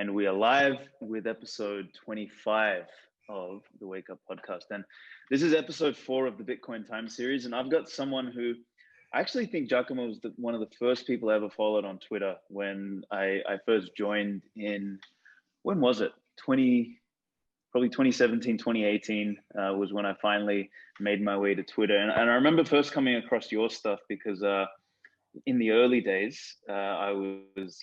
And we are live with episode 25 of the Wake Up Podcast. And this is episode 4 of the Bitcoin Time series. And I've got someone who I actually think Giacomo was one of the first people I ever followed on Twitter when I first joined in, when was it? Probably 2017, 2018 was when I finally made my way to Twitter. And I remember first coming across your stuff because in the early days, I was,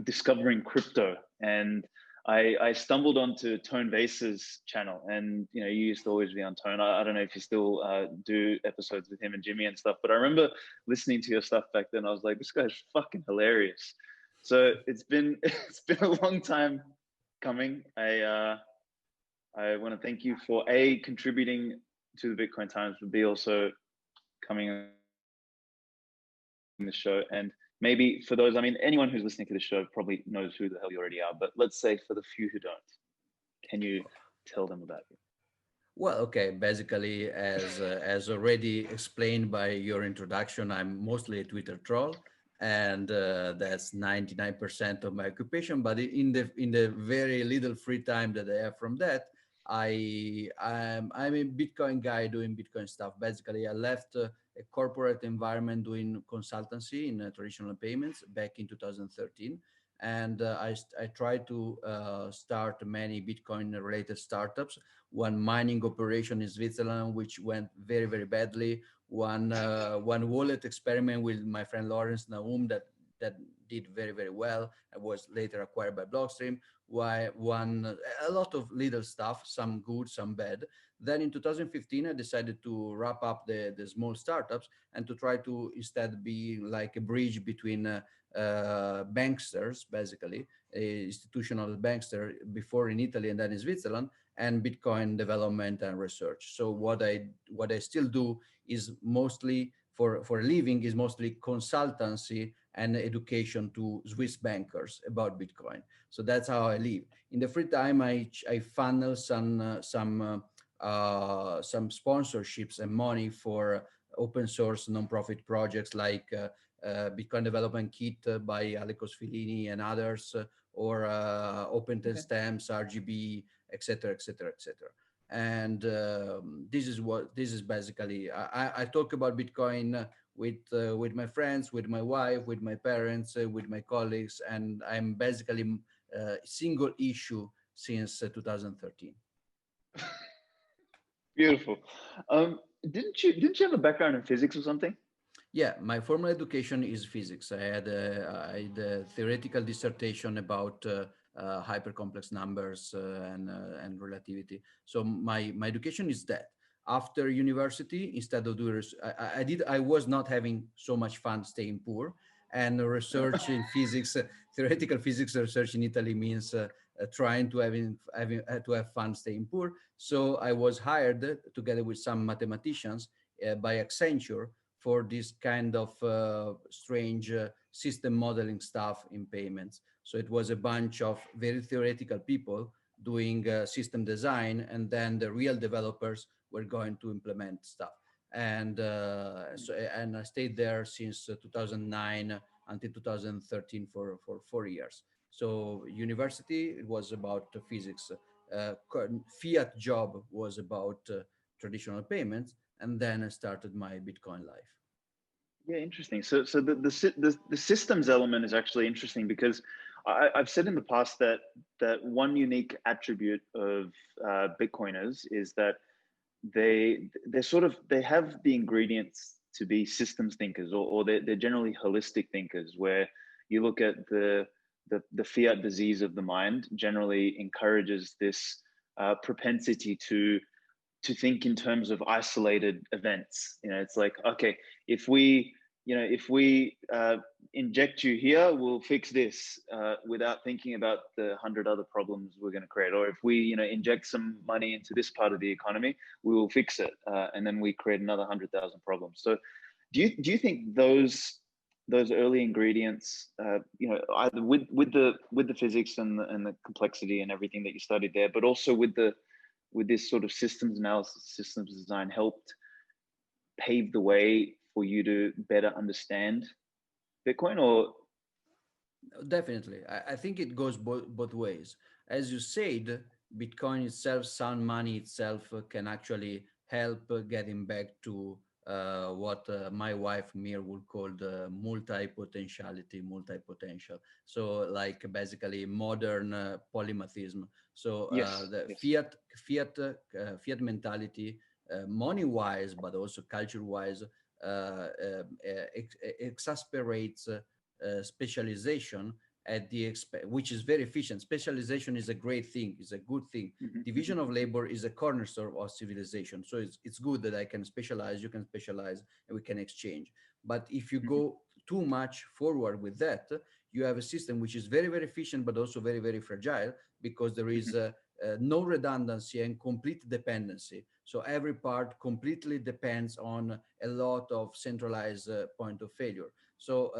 discovering crypto, and I stumbled onto Tone Vase's channel, and you used to always be on Tone. I don't know if you still do episodes with him and Jimmy and stuff, but I remember listening to your stuff back then. I was like, this guy's fucking hilarious. So it's been a long time coming. I want to thank you for A, contributing to the Bitcoin Times, but B, also coming on the show. And maybe for those, anyone who's listening to the show probably knows who the hell you already are, but let's say for the few who don't, can you tell them about you? Well, okay. Basically, as already explained by your introduction, I'm mostly a Twitter troll, and that's 99% of my occupation. But in the very little free time that I have from that, I'm a Bitcoin guy doing Bitcoin stuff. Basically, I left a corporate environment doing consultancy in traditional payments back in 2013. And I tried to start many Bitcoin related startups. One mining operation in Switzerland, which went very, very badly. One wallet experiment with my friend Lawrence Naum that did very, very well. It was later acquired by Blockstream. A lot of little stuff, some good, some bad. Then in 2015, I decided to wrap up the small startups and to try to instead be like a bridge between banksters, basically, institutional bankster before in Italy and then in Switzerland, and Bitcoin development and research. So what I still do is mostly for a living is mostly consultancy and education to Swiss bankers about Bitcoin. So that's how I live. In the free time, I funnel some sponsorships and money for open source nonprofit projects like Bitcoin Development Kit by Alekos Filini and others, or Open Stamps, RGB, etc., etc., etc. And this is basically. I talk about Bitcoin with my friends, with my wife, with my parents, with my colleagues, and I'm basically single issue since 2013. Beautiful. Didn't you have a background in physics or something? Yeah, my formal education is physics. I had a theoretical dissertation about hypercomplex numbers and relativity. So my education is that. After university, instead of doing, I was not having so much fun staying poor, and research in physics, theoretical physics research in Italy means trying to have fun staying poor. So I was hired together with some mathematicians by Accenture for this kind of strange system modeling stuff in payments. So it was a bunch of very theoretical people doing system design, and then the real developers were going to implement stuff. And and I stayed there since 2009 until 2013 for 4 years. So university, it was about physics. Fiat job was about traditional payments, and then I started my Bitcoin life. Yeah, interesting. So the systems element is actually interesting because I've said in the past that one unique attribute of Bitcoiners is that they have the ingredients to be systems thinkers, or they're generally holistic thinkers, where you look at the fiat disease of the mind generally encourages this propensity to think in terms of isolated events. It's like, okay, if we inject you here, we'll fix this, without thinking about the 100 other problems we're going to create. Or if we inject some money into this part of the economy, we will fix it, and then we create another 100,000 problems. So do you think those early ingredients, either with the physics and the complexity and everything that you studied there, but also with this sort of systems analysis, systems design, helped pave the way for you to better understand Bitcoin? Or Definitely. I think it goes both ways. As you said, Bitcoin itself, sound money itself, can actually help getting back to what my wife Mir would call the multi-potentiality, multi-potential. So like basically modern polymathism. So Yes, the yes. fiat mentality, money-wise, but also culture-wise, exasperates specialization at the which is very efficient. Specialization is a great thing, is a good thing. Hmm, Division of labor is a cornerstone of civilization. So it's good that I can specialize, you can specialize, and we can exchange. But if you hmm, go too much forward with that, you have a system which is very, very efficient, but also very, very fragile because there hmm. is no redundancy and complete dependency. So every part completely depends on a lot of centralized point of failure. So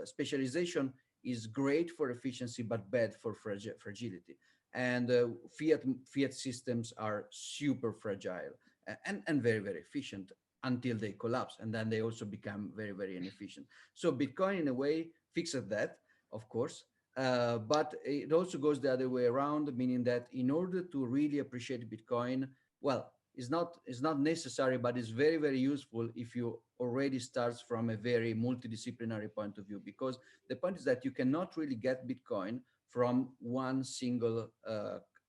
specialization is great for efficiency, but bad for fragility. And fiat systems are super fragile and very, very efficient until they collapse. And then they also become very, very inefficient. So Bitcoin, in a way, fixes that, of course. But it also goes the other way around, meaning that in order to really appreciate Bitcoin, well, it's not necessary, but it's very, very useful if you already starts from a very multidisciplinary point of view, because the point is that you cannot really get Bitcoin from one single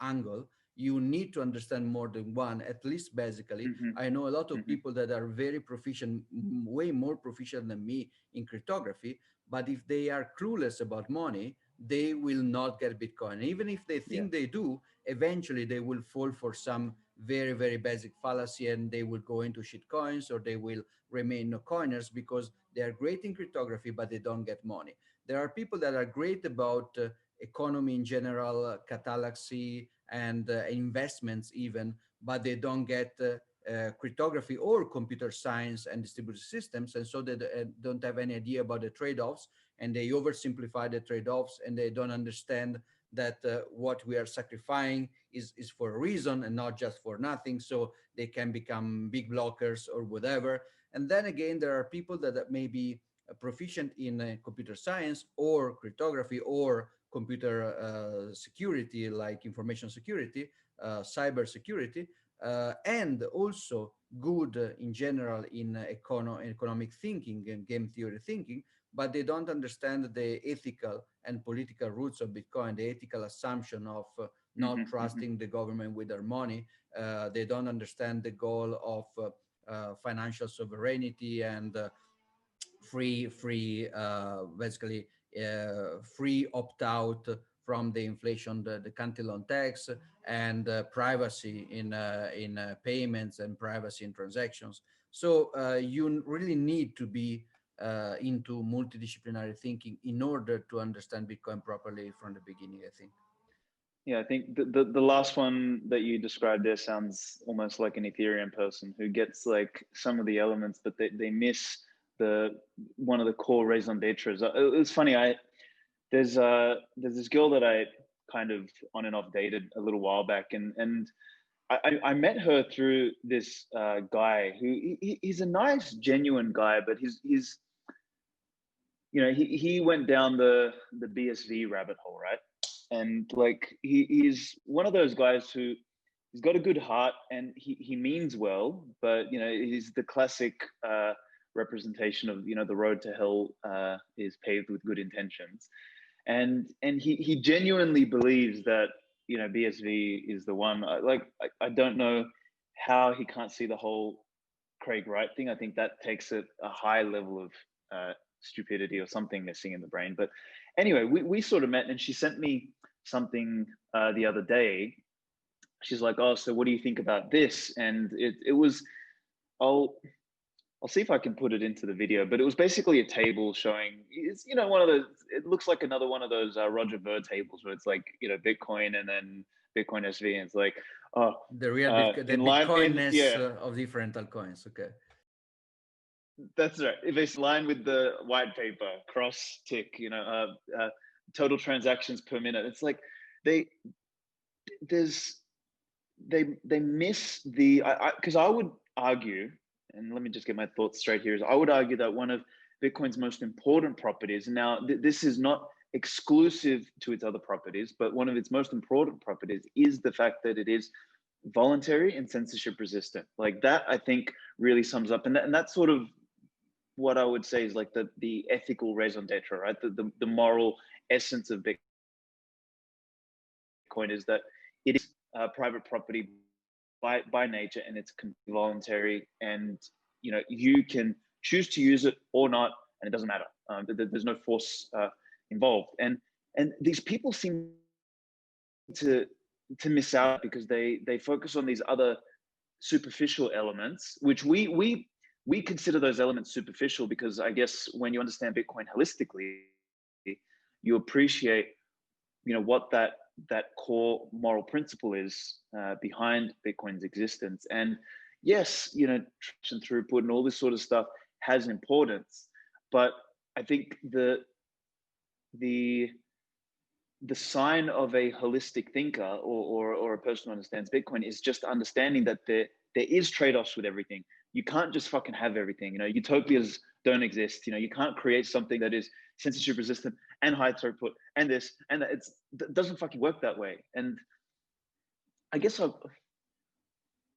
angle. You need to understand more than one, at least basically. Hmm, I know a lot of hmm. people that are very proficient, way more proficient than me in cryptography, but if they are clueless about money, they will not get Bitcoin. Even if they Yeah. think they do, eventually they will fall for some very, very basic fallacy and they will go into shit coins, or they will remain no coiners because they are great in cryptography, but they don't get money. There are people that are great about economy in general, catallaxy, and investments even, but they don't get cryptography or computer science and distributed systems, and so they don't have any idea about the trade-offs, and they oversimplify the trade-offs, and they don't understand that what we are sacrificing is for a reason and not just for nothing. So they can become big blockers or whatever. And then again, there are people that may be proficient in computer science or cryptography or computer security, like information security, cyber security, and also good in general in economic thinking and game theory thinking, but they don't understand the ethical and political roots of Bitcoin, the ethical assumption of Hmm, not hmm. trusting the government with their money. They don't understand the goal of financial sovereignty and basically free opt out from the inflation, the cantillon tax, and privacy in payments and privacy in transactions. So you really need to be into multidisciplinary thinking in order to understand Bitcoin properly from the beginning, I think. Yeah, I think the last one that you described there sounds almost like an Ethereum person who gets like some of the elements, but they miss the one of the core raison d'etres. It's funny. There's this girl that I kind of on and off dated a little while back, and I met her through this guy who he's a nice, genuine guy, but he's he went down the BSV rabbit hole, right? And like he's one of those guys who he's got a good heart and he means well, but he's the classic representation of the road to hell is paved with good intentions, and he genuinely believes that BSV is the one. I don't know how he can't see the whole Craig Wright thing. I think that takes it a high level of stupidity or something missing in the brain. But anyway, we sort of met, and she sent me something the other day. She's like, "Oh, so what do you think about this?" And it was I'll I'll see if I can put it into the video, but it was basically a table showing it's one of those. It looks like another one of those Roger Ver tables where it's like Bitcoin and then Bitcoin SV, and it's like oh The real the in line in Bitcoinness yeah. of different altcoins. Okay. That's right. If it's line with the white paper, cross tick, total transactions per minute. It's like they there's they miss the because I would argue, and let me just get my thoughts straight here. Is I would argue that one of Bitcoin's most important properties. And now this is not exclusive to its other properties, but one of its most important properties is the fact that it is voluntary and censorship resistant. Like that, I think really sums up, and that's sort of what I would say is like the ethical raison d'etre, right? The moral essence of Bitcoin is that it is private property by nature, and it's voluntary, and you can choose to use it or not, and it doesn't matter. There's no force involved, and these people seem to miss out because they focus on these other superficial elements, which we consider those elements superficial because I guess when you understand Bitcoin holistically, you appreciate what that core moral principle is behind Bitcoin's existence. And yes, traction throughput and all this sort of stuff has importance, but I think the sign of a holistic thinker or a person who understands Bitcoin is just understanding that there is trade-offs with everything. You can't just fucking have everything. Utopias don't exist. You can't create something that is censorship resistant and high throughput and this and that. It doesn't fucking work that way. And I guess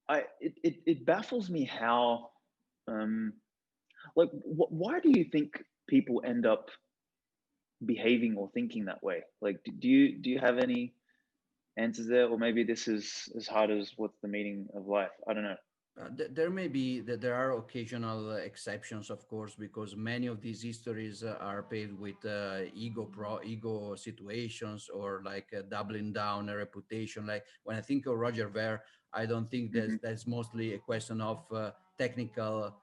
it baffles me how why do you think people end up behaving or thinking that way? Like, do you have any answers there, or maybe this is as hard as what's the meaning of life? I don't know. There may be that there are occasional exceptions, of course, because many of these histories are paved with ego situations or like doubling down a reputation. Like when I think of Roger Ver, I don't think that's mostly a question of technical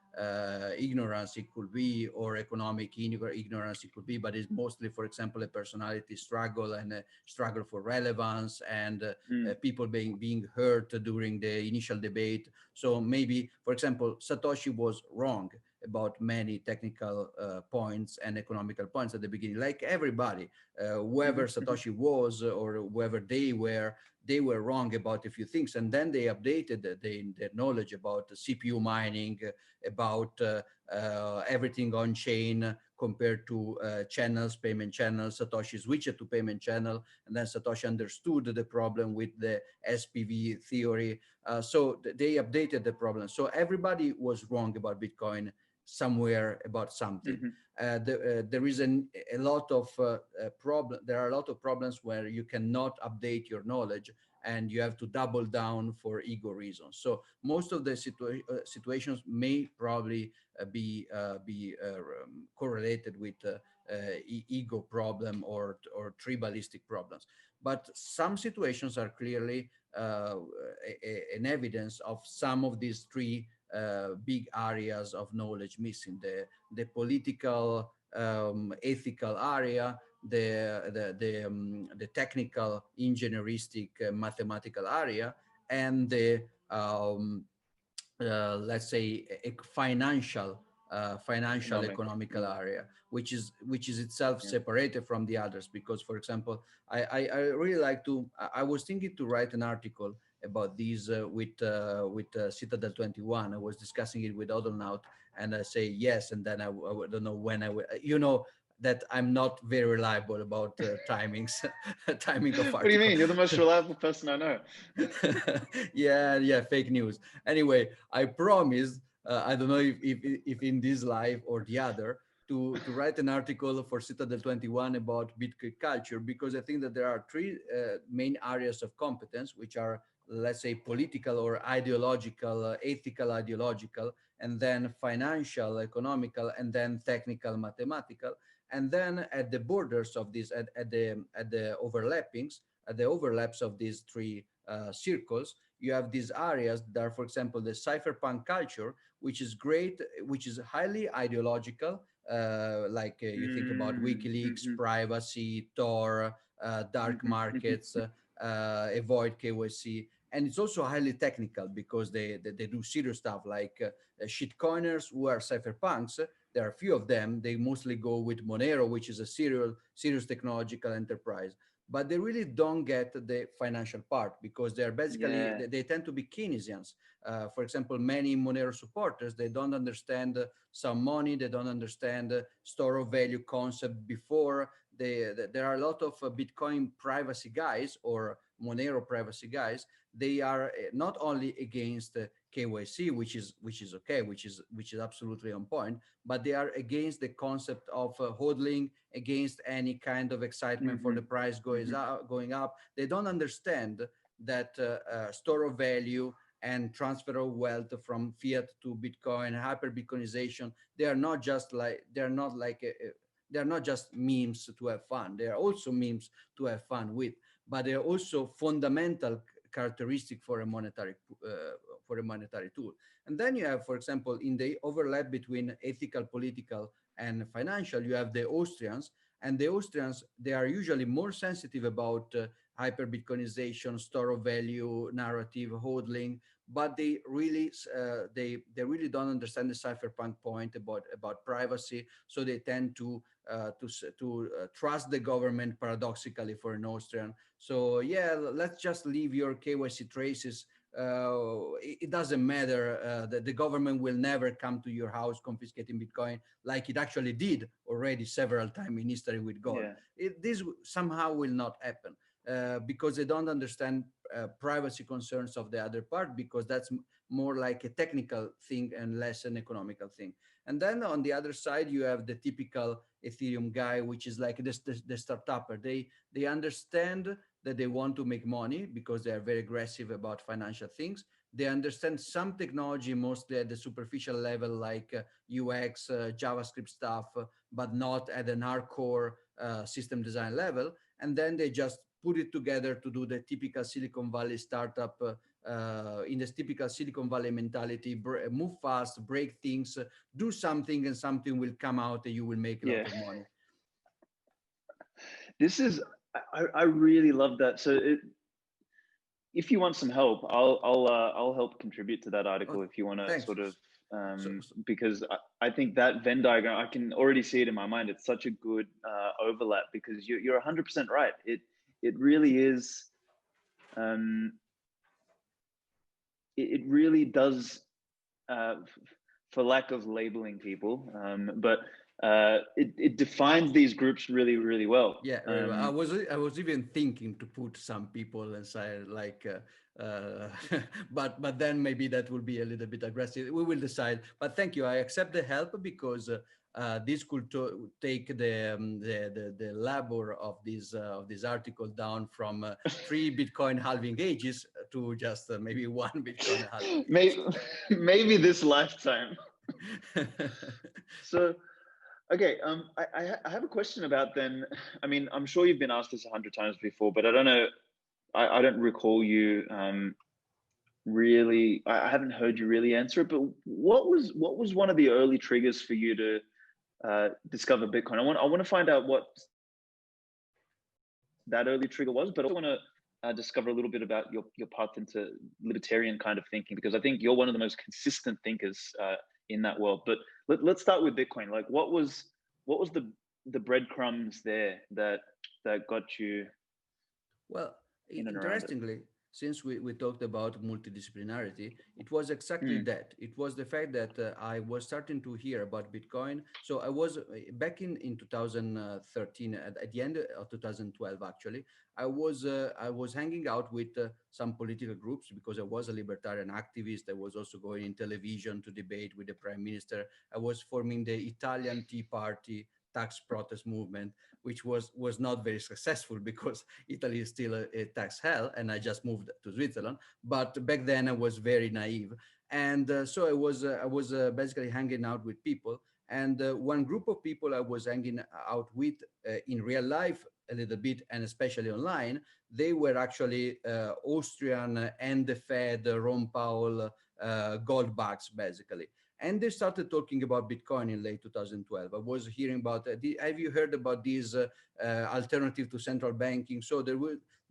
ignorance. It could be, or economic ignorance. It could be, but it's mostly, for example, a personality struggle and a struggle for relevance and people being hurt during the initial debate. So maybe, for example, Satoshi was wrong about many technical points and economical points at the beginning, like everybody. Whoever Satoshi was or whoever they were wrong about a few things. And then they updated their knowledge about CPU mining, about everything on chain compared to channels, payment channels. Satoshi switched to payment channel, and then Satoshi understood the problem with the SPV theory. So they updated the problem. So everybody was wrong about Bitcoin somewhere about something. There is a lot of problem. There are a lot of problems where you cannot update your knowledge, and you have to double down for ego reasons. So most of the situations may probably be correlated with ego problem or tribalistic problems. But some situations are clearly an evidence of some of these three big areas of knowledge missing: the political, ethical area, the technical, engineeristic, mathematical area, and the let's say a financial economical area, which is itself separated from the others. Because, for example, I really like to, I was thinking to write an article about these with Citadel 21. I was discussing it with Odonaut, and I say yes, and then I don't know when I will, that I'm not very reliable about timings, timing of articles. What do you mean? You're the most reliable person I know. Yeah, fake news. Anyway, I promised, I don't know if in this live or the other, to write an article for Citadel 21 about Bitcoin culture, because I think that there are three main areas of competence, which are, let's say, political or ideological, ethical, ideological, and then financial, economical, and then technical, mathematical. And then at the borders of this, at the overlappings, at the overlaps of these three circles, you have these areas that are, for example, the cypherpunk culture, which is great, which is highly ideological. You think about WikiLeaks, privacy, Tor, dark markets, avoid KYC. And it's also highly technical because they do serious stuff like shitcoiners who are cypherpunks. There are a few of them. They mostly go with Monero, which is a serious technological enterprise. But they really don't get the financial part because they're basically, they tend to be Keynesians. For example, many Monero supporters, they don't understand some money, they don't understand store of value concept before, there are a lot of Bitcoin privacy guys or Monero privacy guys. They are not only against KYC, which is okay, which is absolutely on point, but they are against the concept of hodling, against any kind of excitement for the price going up. They don't understand that store of value and transfer of wealth from fiat to Bitcoin, hyper Bitcoinization, they are not just like they're not just memes to have fun. They are also memes to have fun with, but they are also fundamental characteristic for a monetary tool. And then you have, for example, in the overlap between ethical, political, and financial, you have the Austrians, and the Austrians, they are usually more sensitive about hyper Bitcoinization, store of value, narrative, hodling, but they really don't understand the cypherpunk point about privacy. So they tend to trust the government, paradoxically, for an Austrian. So yeah, let's just leave your KYC traces. It doesn't matter that the government will never come to your house confiscating Bitcoin like it actually did already several times in history with gold. This somehow will not happen because they don't understand privacy concerns of the other part, because that's more like a technical thing and less an economical thing. And then on the other side, you have the typical Ethereum guy, which is like the startupper. They understand that they want to make money because they are very aggressive about financial things. They understand some technology, mostly at the superficial level, like UX, JavaScript stuff, but not at an hardcore system design level. And then they just put it together to do the typical Silicon Valley startup, in this typical Silicon Valley mentality, move fast, break things, do something, and something will come out and you will make a lot of money. This is, I really love that. So if you want some help, I'll help contribute to that article if you want to sort of, because I think that Venn diagram, I can already see it in my mind. It's such a good overlap, because you're 100% right. It really is, it really does, for lack of labeling people, but it defines these groups really, really well. Yeah, I was even thinking to put some people inside, like, but then maybe that will be a little bit aggressive. We will decide. But thank you. I accept the help, because this could take the labor of this article down from 3 Bitcoin halving ages to just maybe 1 Bitcoin halving. Maybe this lifetime. So. Okay, I have a question about then. I mean, I'm sure you've been asked this 100 times before, but I don't know. I don't recall you really. I haven't heard you really answer it. But what was one of the early triggers for you to discover Bitcoin? I want to find out what that early trigger was, but I also want to discover a little bit about your path into libertarian kind of thinking, because I think you're one of the most consistent thinkers in that world. But let's start with Bitcoin. Like, what was the breadcrumbs there that got you? Well, interestingly, since we talked about multidisciplinarity, it was exactly that. It was the fact that I was starting to hear about Bitcoin. So I was back in 2013, at the end of 2012, actually, I was hanging out with some political groups, because I was a libertarian activist. I was also going in television to debate with the prime minister. I was forming the Italian Tea Party tax protest movement, which was not very successful, because Italy is still a tax hell, and I just moved to Switzerland. But back then I was very naive, and so I was basically hanging out with people. And one group of people I was hanging out with in real life a little bit, and especially online, they were actually Austrian and the Fed, Ron Powell, gold bugs, basically. And they started talking about Bitcoin in late 2012. I was hearing about, have you heard about this alternative to central banking? So there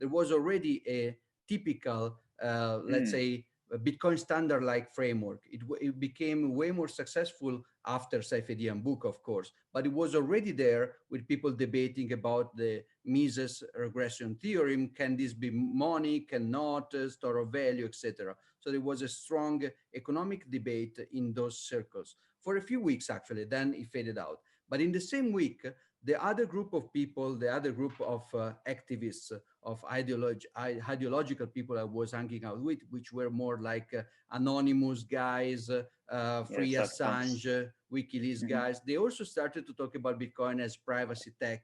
was already a typical, let's say, a Bitcoin standard-like framework. It became way more successful after Saifedian book, of course, but it was already there with people debating about the Mises regression theorem. Can this be money? Cannot, store of value, etc. So there was a strong economic debate in those circles for a few weeks, actually. Then it faded out. But in the same week, The other group of people, the other group of activists, of ideological people I was hanging out with, which were more like anonymous guys, Yeah, free suck punks. Assange, WikiLeaks Hmm. guys. They also started to talk about Bitcoin as privacy tech,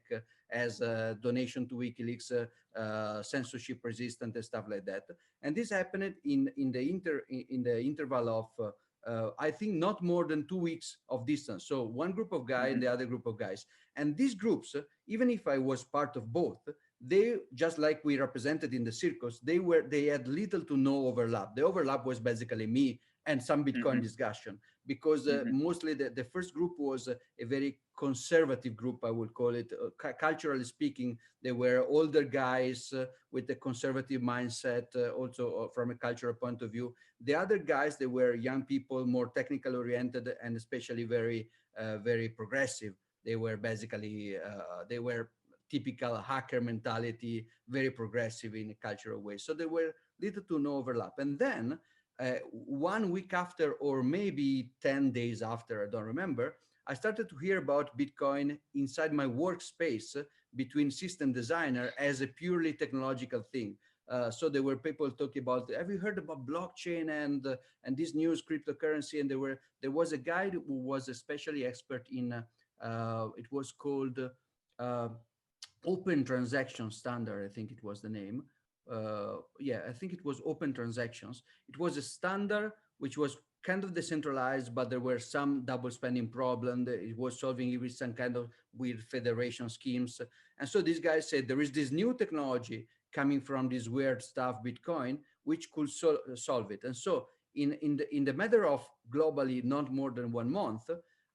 as a donation to WikiLeaks, censorship resistant and stuff like that. And this happened in the interval of I think not more than 2 weeks of distance. So one group of guys and Hmm. the other group of guys. And these groups, even if I was part of both, they, just like we represented in the circus, they had little to no overlap. The overlap was basically me and some Bitcoin Hmm. discussion, because Hmm. mostly the first group was a very conservative group, I would call it. Culturally speaking, they were older guys with a conservative mindset, also from a cultural point of view. The other guys, they were young people, more technical oriented, and especially very progressive. They were basically they were typical hacker mentality, very progressive in a cultural way. So there were little to no overlap. And then 1 week after, or maybe 10 days after, I don't remember, I started to hear about Bitcoin inside my workspace between system designer as a purely technological thing. So there were people talking about, have you heard about blockchain and this new cryptocurrency? And there was a guy who was especially expert in it was called uh, Open Transaction Standard, I think it was the name. Yeah, I think it was Open Transactions. It was a standard which was kind of decentralized, but there were some double spending problems. It was solving it with some kind of weird federation schemes. And so these guys said there is this new technology coming from this weird stuff, Bitcoin, which could solve it. And so in the matter of globally not more than 1 month,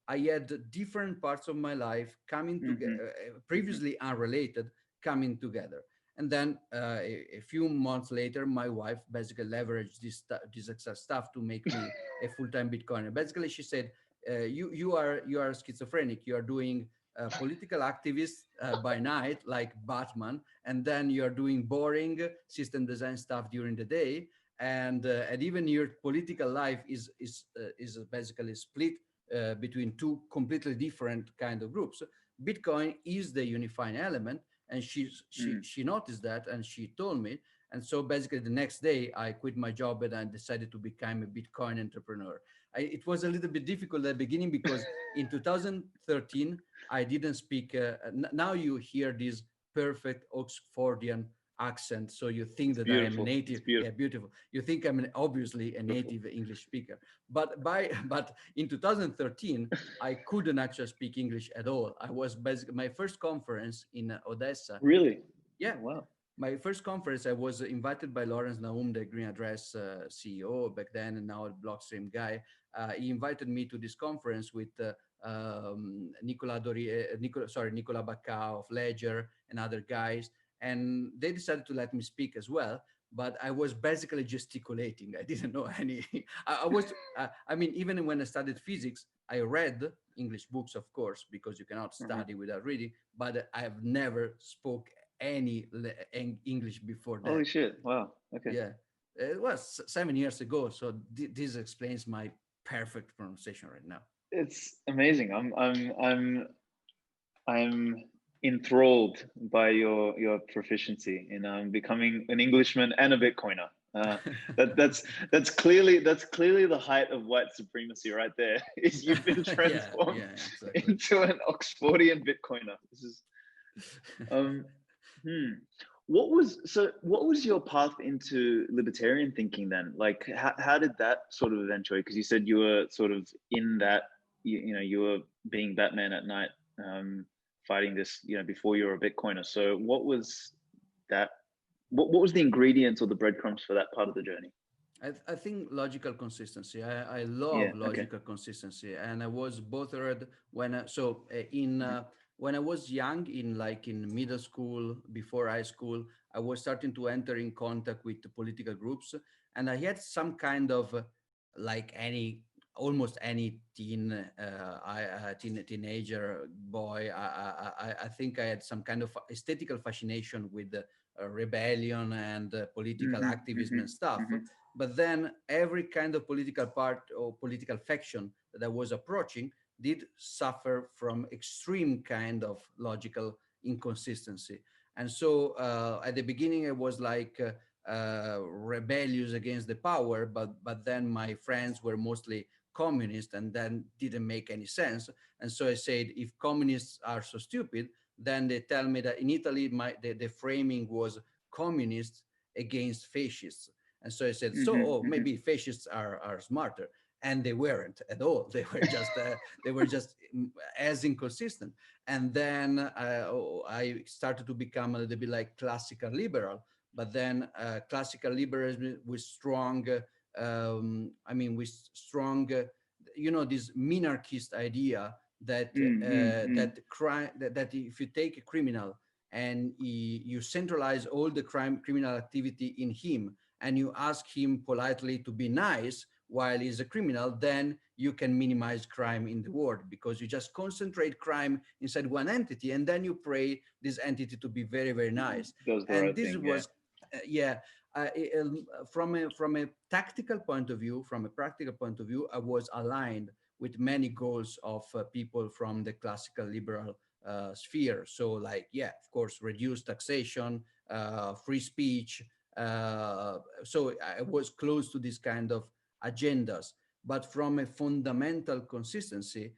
I had different parts of my life coming Hmm. together, Hmm. previously unrelated, coming together. And then a few months later, my wife basically leveraged this extra stuff to make me a full-time Bitcoiner. Basically, she said, "You are schizophrenic. You are doing political activist by night, like Batman, and then you are doing boring system design stuff during the day, and even your political life is basically split between two completely different kind of groups. Bitcoin is the unifying element, and she noticed that, and she told me. And so basically, the next day, I quit my job and I decided to become a Bitcoin entrepreneur. It was a little bit difficult at the beginning because in 2013 I didn't speak. Now you hear this perfect Oxfordian accent, so you think It's that I am a beautiful. It's native. Yeah, beautiful. beautiful. You think I'm obviously a native English speaker, but in 2013 I couldn't actually speak English at all. I was basically my first conference in Odessa. Really? Yeah, Oh, wow. my first conference, I was invited by Lawrence Naum, the Green Address CEO back then, and now a Blockstream guy. He invited me to this conference with Nicola Bacca of Ledger and other guys, and they decided to let me speak as well. But I was basically gesticulating. I didn't know any. I was. I mean, even when I studied physics, I read English books, of course, because you cannot Uh-huh. study without reading. But I have never spoke any English before Holy that. shit. Wow. Okay. Yeah, it was 7 years ago, so this explains my perfect pronunciation right now. It's amazing. I'm enthralled by your proficiency in becoming an Englishman and a Bitcoiner. That's clearly the height of white supremacy right there. Is you've been Yeah, transformed yeah, exactly. into an Oxfordian Bitcoiner. This is um hmm. What was your path into libertarian thinking then? Like how did that sort of eventuate? Because you said you were sort of in that you were being Batman at night, fighting this, before you were a Bitcoiner. So that what was the ingredients or the breadcrumbs for that part of the journey? I think logical consistency. I Yeah, love okay. logical consistency, and I was bothered when in Hmm. when I was young, in middle school, before high school, I was starting to enter in contact with the political groups, and I had some kind of like any almost any teenager boy. I think I had some kind of aesthetical fascination with the rebellion and political Hmm. activism Hmm. and stuff. Hmm. But then every kind of political part or political faction that I was approaching, did suffer from extreme kind of logical inconsistency. And so at the beginning, I was like rebellious against the power, but then my friends were mostly communist, and then didn't make any sense. And so I said, if communists are so stupid, then they tell me that in Italy, the framing was communists against fascists. And so I said, so maybe fascists are smarter, and they weren't at all. They were just as inconsistent. And then I started to become a little bit like classical liberal, but then classical liberalism with strong, with strong, this minarchist idea that that if you take a criminal and you centralize all the criminal activity in him, and you ask him politely to be nice while he's a criminal, then you can minimize crime in the world, because you just concentrate crime inside one entity, and then you pray this entity to be very, very nice. Does the And right this thing, was, from a tactical point of view, from a practical point of view, I was aligned with many goals of people from the classical liberal sphere. So like, of course, reduced taxation, free speech. So I was close to this kind of agendas, but from a fundamental consistency,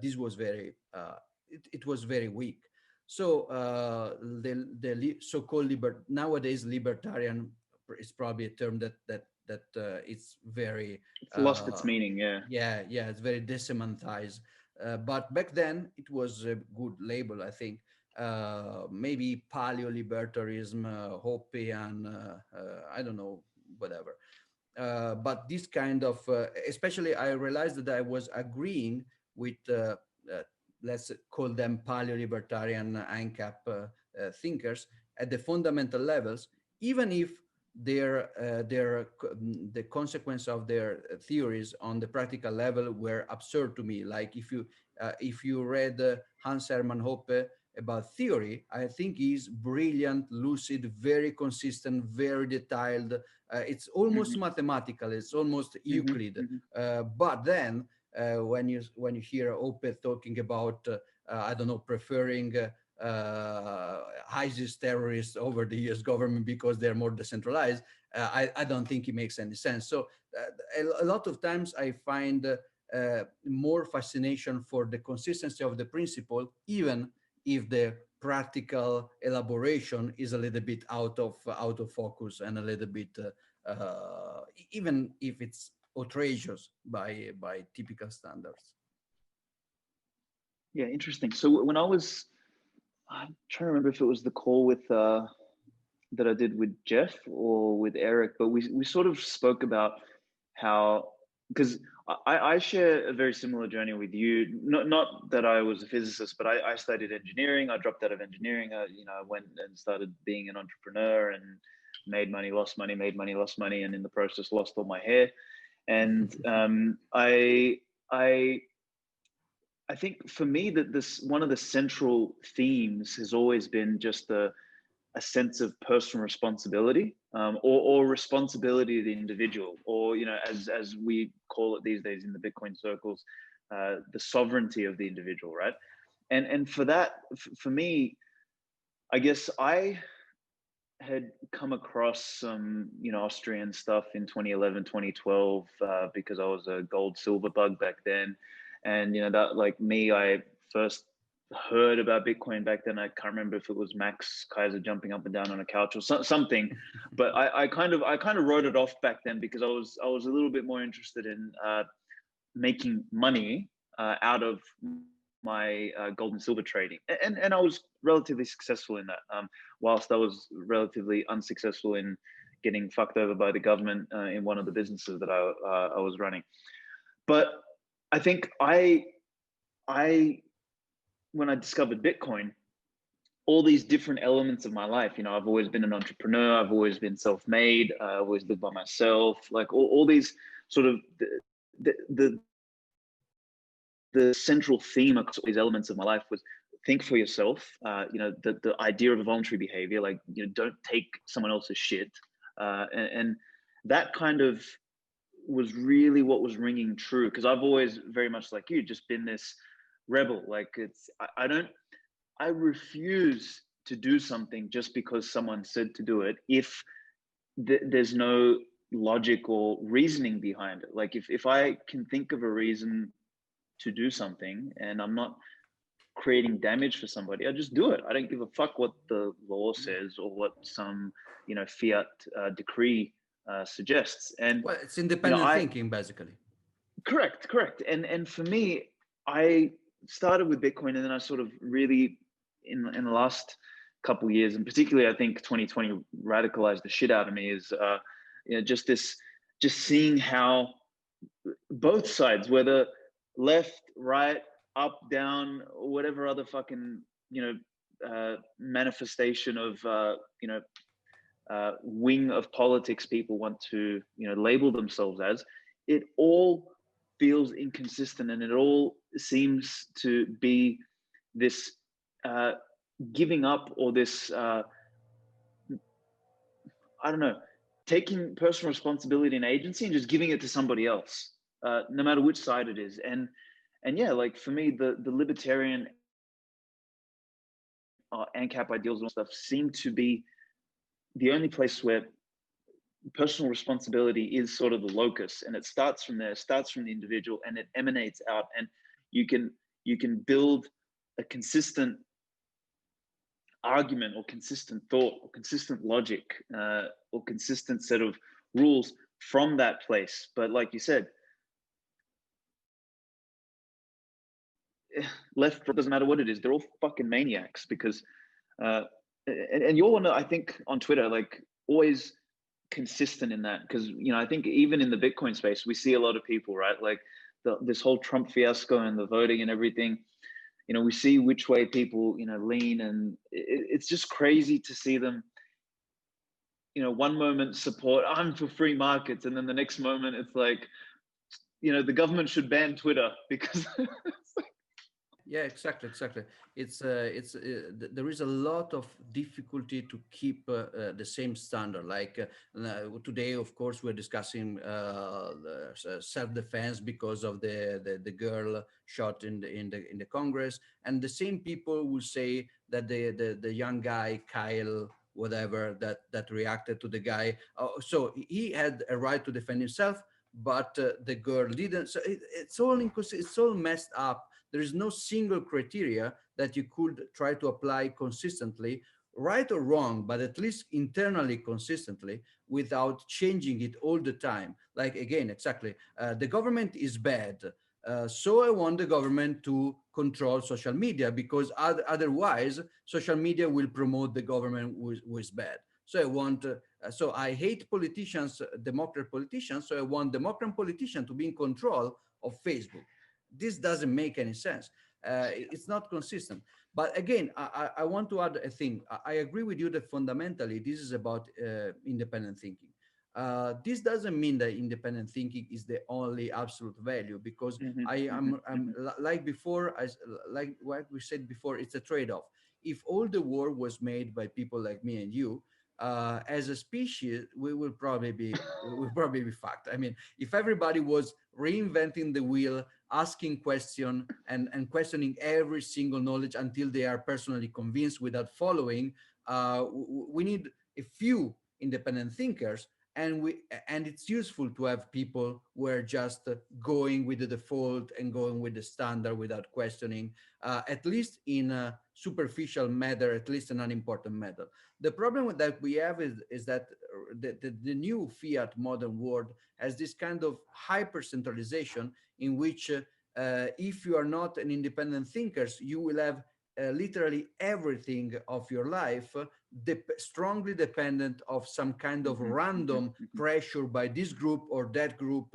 this was it was very weak. So the so-called nowadays libertarian is probably a term that it's very it's lost its meaning. it's very desemantized. But back then it was a good label, I think. Maybe paleo-libertarism, Hoppian, I don't know, whatever. But this kind of, especially I realized that I was agreeing with, let's call them paleo-libertarian ANCAP thinkers at the fundamental levels, even if the consequence of their theories on the practical level were absurd to me. Like if you read Hans Hermann Hoppe about theory, I think he's brilliant, lucid, very consistent, very detailed. It's almost mathematical. It's almost Euclid. But then when you hear Hoppe talking about I don't know, preferring ISIS terrorists over the US government because they're more decentralized, I don't think it makes any sense. So a lot of times I find more fascination for the consistency of the principle, even if the practical elaboration is a little bit out of focus and a little bit, even if it's outrageous by typical standards. Yeah, interesting. So when I'm trying to remember if it was the call with that I did with Jeff or with Eric, but we sort of spoke about how, because I share a very similar journey with you. Not that I was a physicist, but I studied engineering. I dropped out of engineering. I went and started being an entrepreneur and made money, lost money, made money, lost money, and in the process lost all my hair. And I think for me that this one of the central themes has always been just a sense of personal responsibility, or responsibility of the individual, or as we call it these days in the Bitcoin circles, the sovereignty of the individual, right? And for that, for me, I guess I had come across some Austrian stuff in 2011, 2012, because I was a gold silver bug back then. And that, like me, I first heard about Bitcoin back then. I can't remember if it was Max Kaiser jumping up and down on a couch or something, but I kind of wrote it off back then because I was a little bit more interested in making money out of my gold and silver trading, and I was relatively successful in that, whilst I was relatively unsuccessful in getting fucked over by the government in one of the businesses that I was running. But I think when I discovered Bitcoin, all these different elements of my life, I've always been an entrepreneur, I've always been self-made, I've always lived by myself, like all these sort of the central theme of these elements of my life was think for yourself. The idea of a voluntary behavior, like don't take someone else's shit, and that kind of was really what was ringing true, because I've always very much like you just been this rebel. Like I refuse to do something just because someone said to do it if there's no logic or reasoning behind it. Like if I can think of a reason to do something and I'm not creating damage for somebody, I just do it. I don't give a fuck what the law says or what some, fiat decree suggests. And, Well, it's independent I thinking, basically. correct. And for me, I started with Bitcoin, and then I sort of really in the last couple of years, and particularly I think 2020 radicalized the shit out of me, is just seeing how both sides, whether left, right, up, down, or whatever other fucking manifestation of wing of politics people want to label themselves as, it all feels inconsistent, and it all seems to be this giving up, or this I don't know, taking personal responsibility and agency and just giving it to somebody else, no matter which side it is. And yeah, like for me, the libertarian ANCAP ideals and stuff seem to be the only place where personal responsibility is sort of the locus, and it starts from there, starts from the individual, and it emanates out, and you can build a consistent argument or consistent thought or consistent logic or consistent set of rules from that place. But like you said, left, doesn't matter what it is, they're all fucking maniacs, because and you're one, I think, on Twitter, like always consistent in that, because I think even in the Bitcoin space we see a lot of people, right, like this whole Trump fiasco and the voting and everything, we see which way people lean, and it's just crazy to see them one moment support, I'm for free markets, and then the next moment it's like the government should ban Twitter because Yeah, exactly. There is a lot of difficulty to keep the same standard. Like today, of course, we're discussing self-defense because of the girl shot in the Congress, and the same people will say that the young guy Kyle whatever that reacted to the guy, so he had a right to defend himself, but the girl didn't. So it's all it's all messed up. There is no single criteria that you could try to apply consistently, right or wrong, but at least internally consistently, without changing it all the time. Like again, exactly, the government is bad, so I want the government to control social media, because otherwise social media will promote the government who is bad. So I want, so I hate politicians, Democrat politicians, so I want Democrat politicians to be in control of Facebook. This doesn't make any sense. It's not consistent. But again, I want to add a thing. I agree with you that fundamentally this is about independent thinking. This doesn't mean that independent thinking is the only absolute value, because like before, like what we said before, it's a trade-off. If all the world was made by people like me and you, as a species, we will probably be fucked. I mean, if everybody was reinventing the wheel, asking question and questioning every single knowledge until they are personally convinced without following, we need a few independent thinkers, and it's useful to have people who are just going with the default and going with the standard without questioning, at least in a superficial matter, at least an unimportant matter. The problem that we have is that the new fiat modern world has this kind of hyper centralization, in which if you are not an independent thinker, you will have literally everything of your life strongly dependent of some kind of random pressure by this group or that group,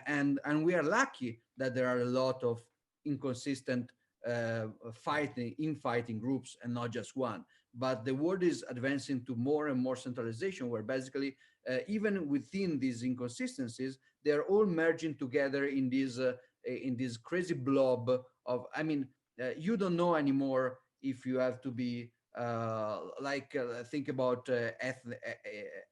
and we are lucky that there are a lot of inconsistent fighting groups and not just one. But the world is advancing to more and more centralization, where basically even within these inconsistencies, they're all merging together in this crazy blob of, I mean, you don't know anymore if you have to be think about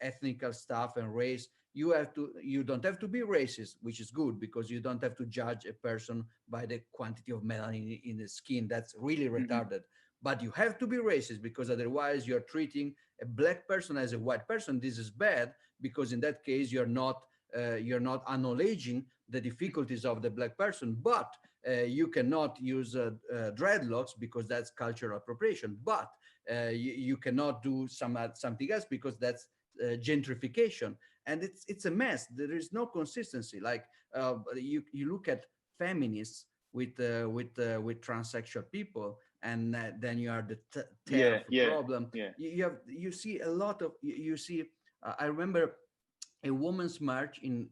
ethnical stuff and race. you don't have to be racist, which is good because you don't have to judge a person by the quantity of melanin in the skin. That's really retarded. But you have to be racist because otherwise you're treating a black person as a white person. This is bad because in that case you're not acknowledging the difficulties of the black person. But you cannot use dreadlocks because that's cultural appropriation. But you cannot do something else because that's gentrification. And it's a mess. There is no consistency. Like you look at feminists with transsexual people, and then you are the TERF problem. You see a lot of you see. I remember a women's march in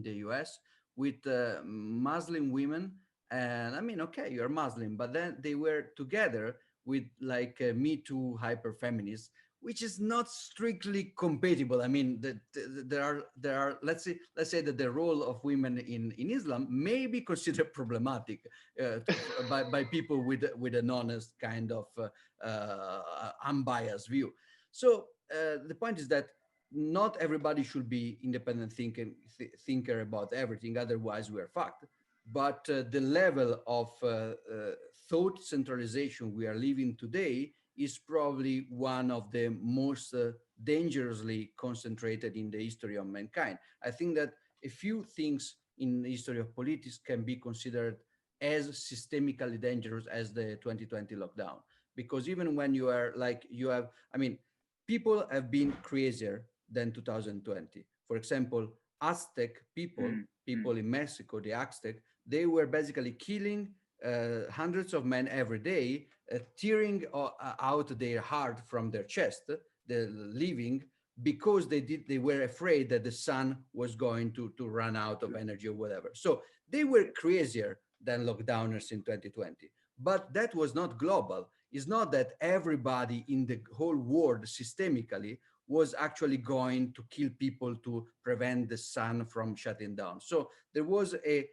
the US with Muslim women, and I mean, okay, you're Muslim, but then they were together with like Me Too hyper feminists, which is not strictly compatible. I mean, there are let's say that the role of women in Islam may be considered problematic by people with an honest kind of unbiased view. So the point is that not everybody should be independent thinker about everything. Otherwise, we are fucked. But the level of thought centralization we are living today is probably one of the most dangerously concentrated in the history of mankind. I think that a few things in the history of politics can be considered as systemically dangerous as the 2020 lockdown. Because even when you are like, I mean, people have been crazier than 2020. For example, Aztec people in Mexico, the Aztec, they were basically killing hundreds of men every day, tearing out their heart from their chest, the living, because they were afraid that the sun was going to run out of energy or whatever. So they were crazier than lockdowners in 2020. But that was not global. It's not that everybody in the whole world systemically was actually going to kill people to prevent the sun from shutting down. So there was a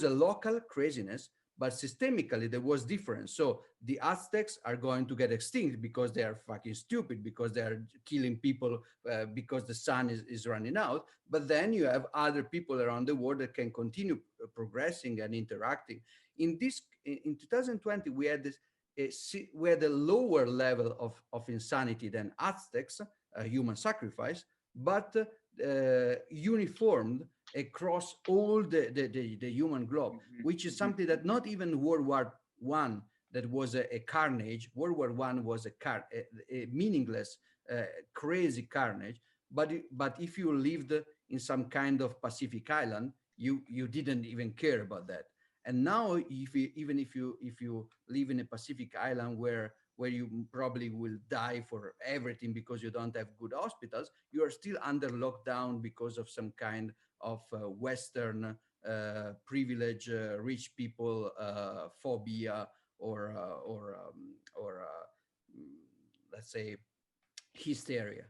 local craziness, but systemically there was difference. So the Aztecs are going to get extinct because they are fucking stupid, because they are killing people because the sun is running out. But then you have other people around the world that can continue progressing and interacting. In 2020, we had a lower level of insanity than Aztecs, human sacrifice, but uniformed across all the human globe, which is something that not even World War I, that was a carnage. World War I was a meaningless, crazy carnage. But if you lived in some kind of Pacific island, you didn't even care about that. And now, even if you live in a Pacific island where you probably will die for everything because you don't have good hospitals, you are still under lockdown because of some kind of Western privilege, rich people phobia, or let's say hysteria.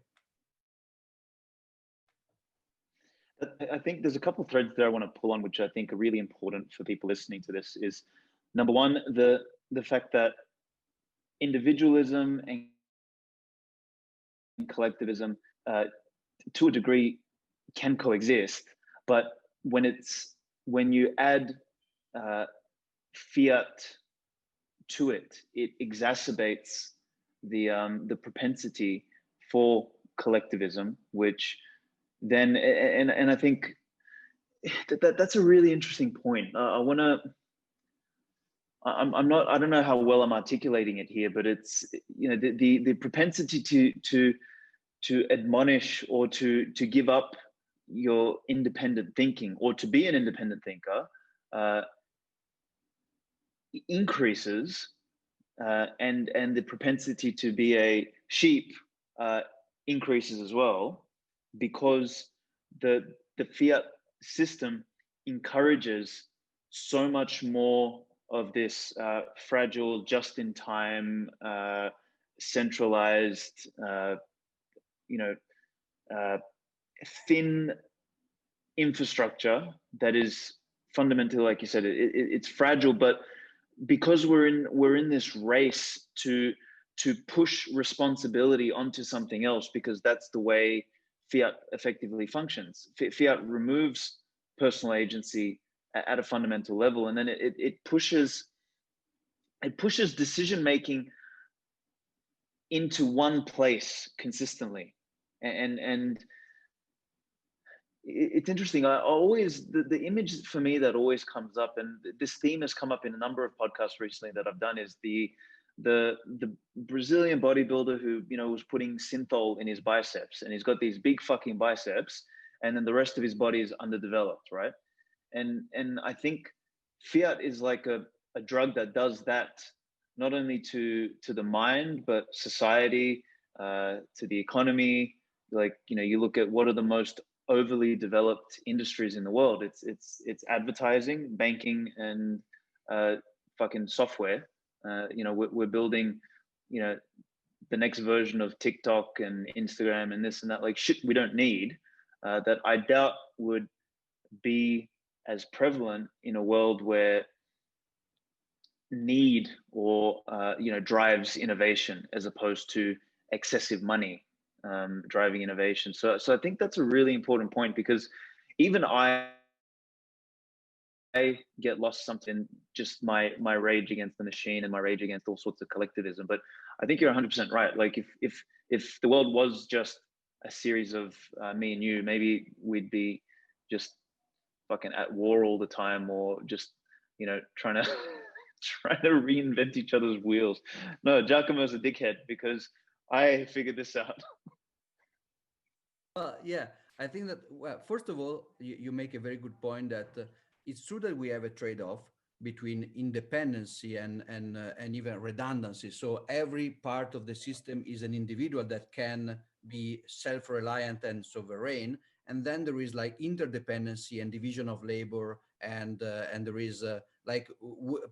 I think there's a couple of threads there I want to pull on, which I think are really important for people listening to this. Is number one, the fact that individualism and collectivism, to a degree, can coexist, but when you add fiat to it, it exacerbates the propensity for collectivism, which then and I think that's a really interesting point. I don't know how well I'm articulating it here, but it's, the propensity to admonish or to give up your independent thinking or to be an independent thinker increases, and the propensity to be a sheep increases as well, because the fiat system encourages so much more of this fragile, just-in-time, centralized, thin infrastructure that is fundamentally, like you said, it's fragile. But because we're in this race to push responsibility onto something else, because that's the way fiat effectively functions. Fiat removes personal agency at a fundamental level, and then it pushes decision making into one place consistently. And it's interesting. I always, the image for me that always comes up, and this theme has come up in a number of podcasts recently that I've done, is the Brazilian bodybuilder who, you know, was putting synthol in his biceps, and he's got these big fucking biceps, and then the rest of his body is underdeveloped, right? And I think fiat is like a drug that does that, not only to the mind, but society, to the economy. Like, you know, you look at what are the most overly developed industries in the world. It's advertising, banking, and fucking software. You know, we're building, you know, the next version of TikTok and Instagram and this and that, like shit we don't need, that I doubt would be as prevalent in a world where need or you know, drives innovation, as opposed to excessive money driving innovation. So I think that's a really important point, because even I get lost something, just my rage against the machine and my rage against all sorts of collectivism. But I think you're 100% right. Like if the world was just a series of me and you, maybe we'd be just fucking at war all the time, or just, you know, trying to trying to reinvent each other's wheels. No, Giacomo's a dickhead because I figured this out. Yeah, I think that, well, first of all, you make a very good point that it's true that we have a trade-off between independency and even redundancy. So every part of the system is an individual that can be self-reliant and sovereign. And then there is like interdependency and division of labor, and there is like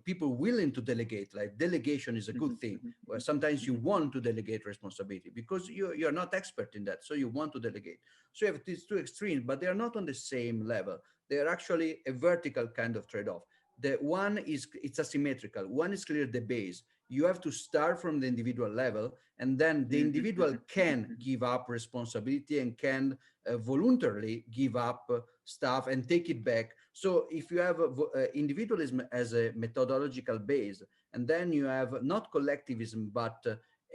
people willing to delegate. Like delegation is a good thing. Where sometimes you want to delegate responsibility because you're not expert in that, so you want to delegate. So you have these two extremes, but they are not on the same level. They are actually a vertical kind of trade-off. The one is, it's asymmetrical. One is clearly the base. You have to start from the individual level, and then the individual can give up responsibility and can voluntarily give up stuff and take it back. So if you have individualism as a methodological base, and then you have not collectivism, but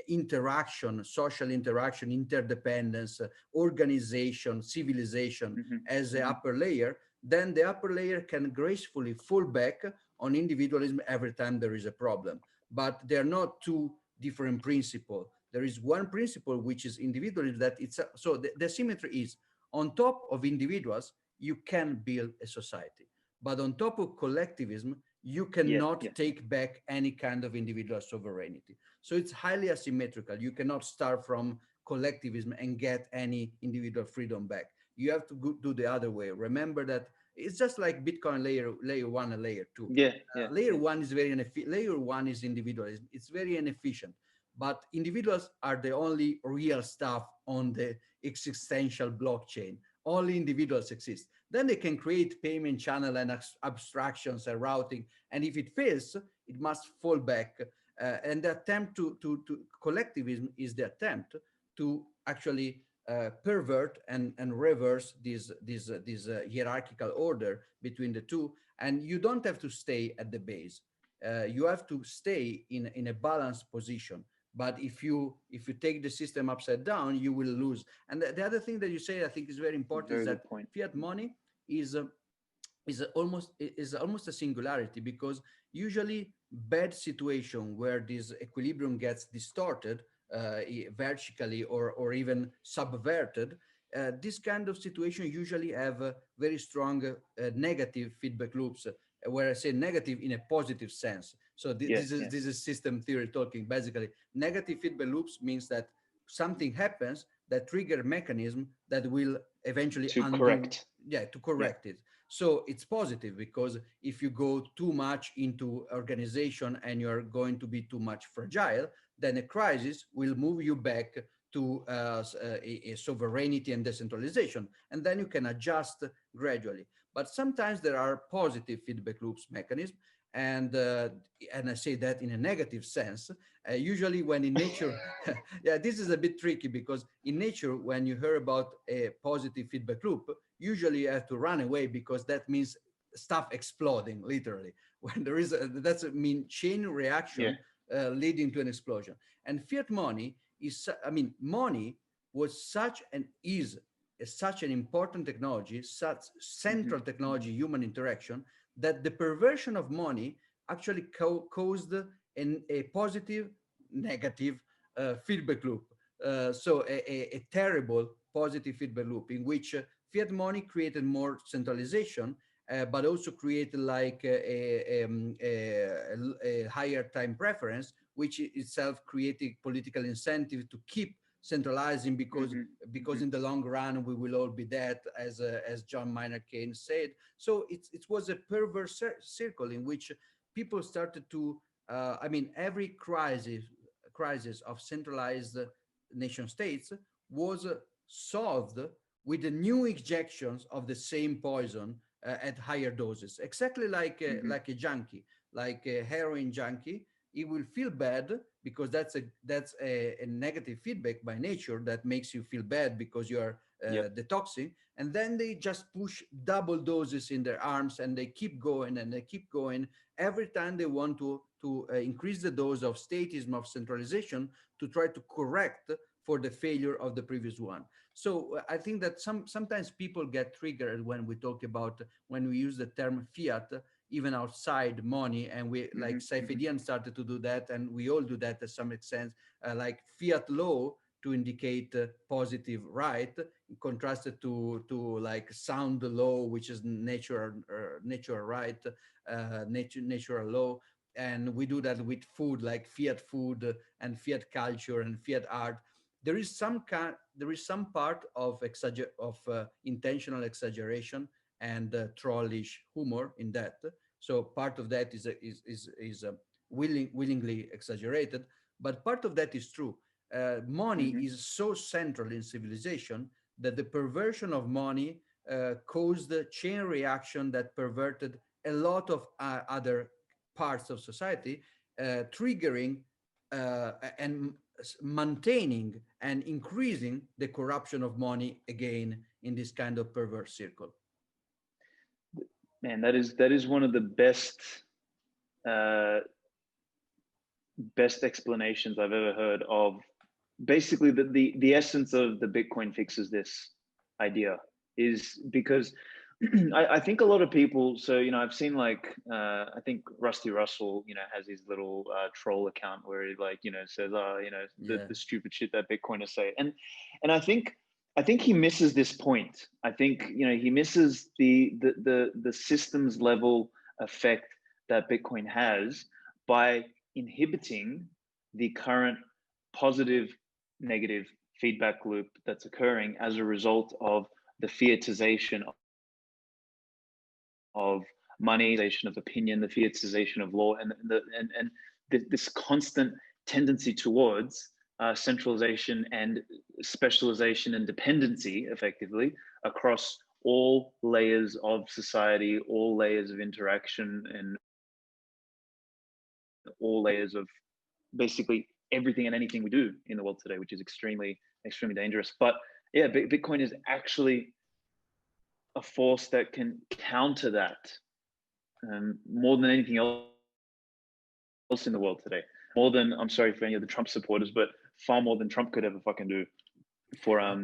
interaction, social interaction, interdependence, organization, civilization as the upper layer, then the upper layer can gracefully fall back on individualism every time there is a problem. But they're not two different principles. There is one principle, which is individualism, that it's so the symmetry is, on top of individuals, you can build a society. But on top of collectivism, you cannot take back any kind of individual sovereignty. So it's highly asymmetrical. You cannot start from collectivism and get any individual freedom back. You have to do the other way. Remember that it's just like Bitcoin layer one and layer two. Layer one is very inefficient. Layer one is individualism. It's very inefficient. But individuals are the only real stuff on the existential blockchain. Only individuals exist. Then they can create payment channel and abstractions and routing. And if it fails, it must fall back. And the attempt to collectivism is the attempt to actually pervert and reverse this hierarchical order between the two. And you don't have to stay at the base. You have to stay in a balanced position. But if you take the system upside down, you will lose. And the other thing that you say, I think, is very important, is that fiat money is almost a singularity, because usually bad situation where this equilibrium gets distorted vertically or even subverted, this kind of situation usually have very strong negative feedback loops, where I say negative in a positive sense. So this is system theory talking. Basically, negative feedback loops means that something happens that trigger mechanism that will eventually correct it. So it's positive, because if you go too much into organization and you're going to be too much fragile, then a crisis will move you back to a sovereignty and decentralization, and then you can adjust gradually. But sometimes there are positive feedback loops mechanisms, And I say that in a negative sense. Usually when in nature, yeah, this is a bit tricky, because in nature, when you hear about a positive feedback loop, usually you have to run away, because that means stuff exploding, literally. When there is that's a mean chain Yeah. reaction leading to an explosion. And fiat money is, I mean, money was such an important technology, such Hmm. central technology, human interaction, that the perversion of money actually caused a positive, negative feedback loop. So a terrible positive feedback loop in which fiat money created more centralization, but also created like a higher time preference, which itself created political incentive to keep centralizing, because Hmm. Hmm. in the long run we will all be dead, as John Maynard Keynes said. So it was a perverse circle in which people started to I mean, every crisis of centralized nation states was solved with the new injections of the same poison at higher doses, exactly Hmm. like a junkie, like a heroin junkie. He will feel bad because that's a negative feedback by nature that makes you feel bad because you are Yep. detoxing, and then they just push double doses in their arms, and they keep going and they keep going every time they want to increase the dose of statism, of centralization, to try to correct for the failure of the previous one. So I think that sometimes people get triggered when we talk about, when we use the term fiat, even outside money, and we, like Hmm. Hmm. Saifedian started to do that, and we all do that to some extent, like fiat law to indicate positive right, contrasted to like sound law, which is natural right, natural law. And we do that with food, like fiat food and fiat culture and fiat art. There is some part of intentional exaggeration and trollish humor in that. So part of that willingly exaggerated, but part of that is true. Money Hmm. is so central in civilization that the perversion of money caused a chain reaction that perverted a lot of other parts of society, triggering and maintaining and increasing the corruption of money again in this kind of perverse circle. Man, that is one of the uh, best explanations I've ever heard of. Basically, the essence of the Bitcoin fixes this idea is because I think a lot of people. So I've seen like I think Rusty Russell has his little troll account where he like says Yeah. the stupid shit that Bitcoiners say, and I think he misses this point. I think he misses the systems level effect that Bitcoin has by inhibiting the current positive negative feedback loop that's occurring as a result of the fiatization of money, of opinion, the fiatization of law, and this constant tendency towards centralization and specialization and dependency, effectively, across all layers of society, all layers of interaction, and all layers of basically everything and anything we do in the world today, which is extremely, extremely dangerous. But yeah, Bitcoin is actually a force that can counter that more than anything else in the world today. More than, I'm sorry for any of the Trump supporters, but far more than Trump could ever fucking do for I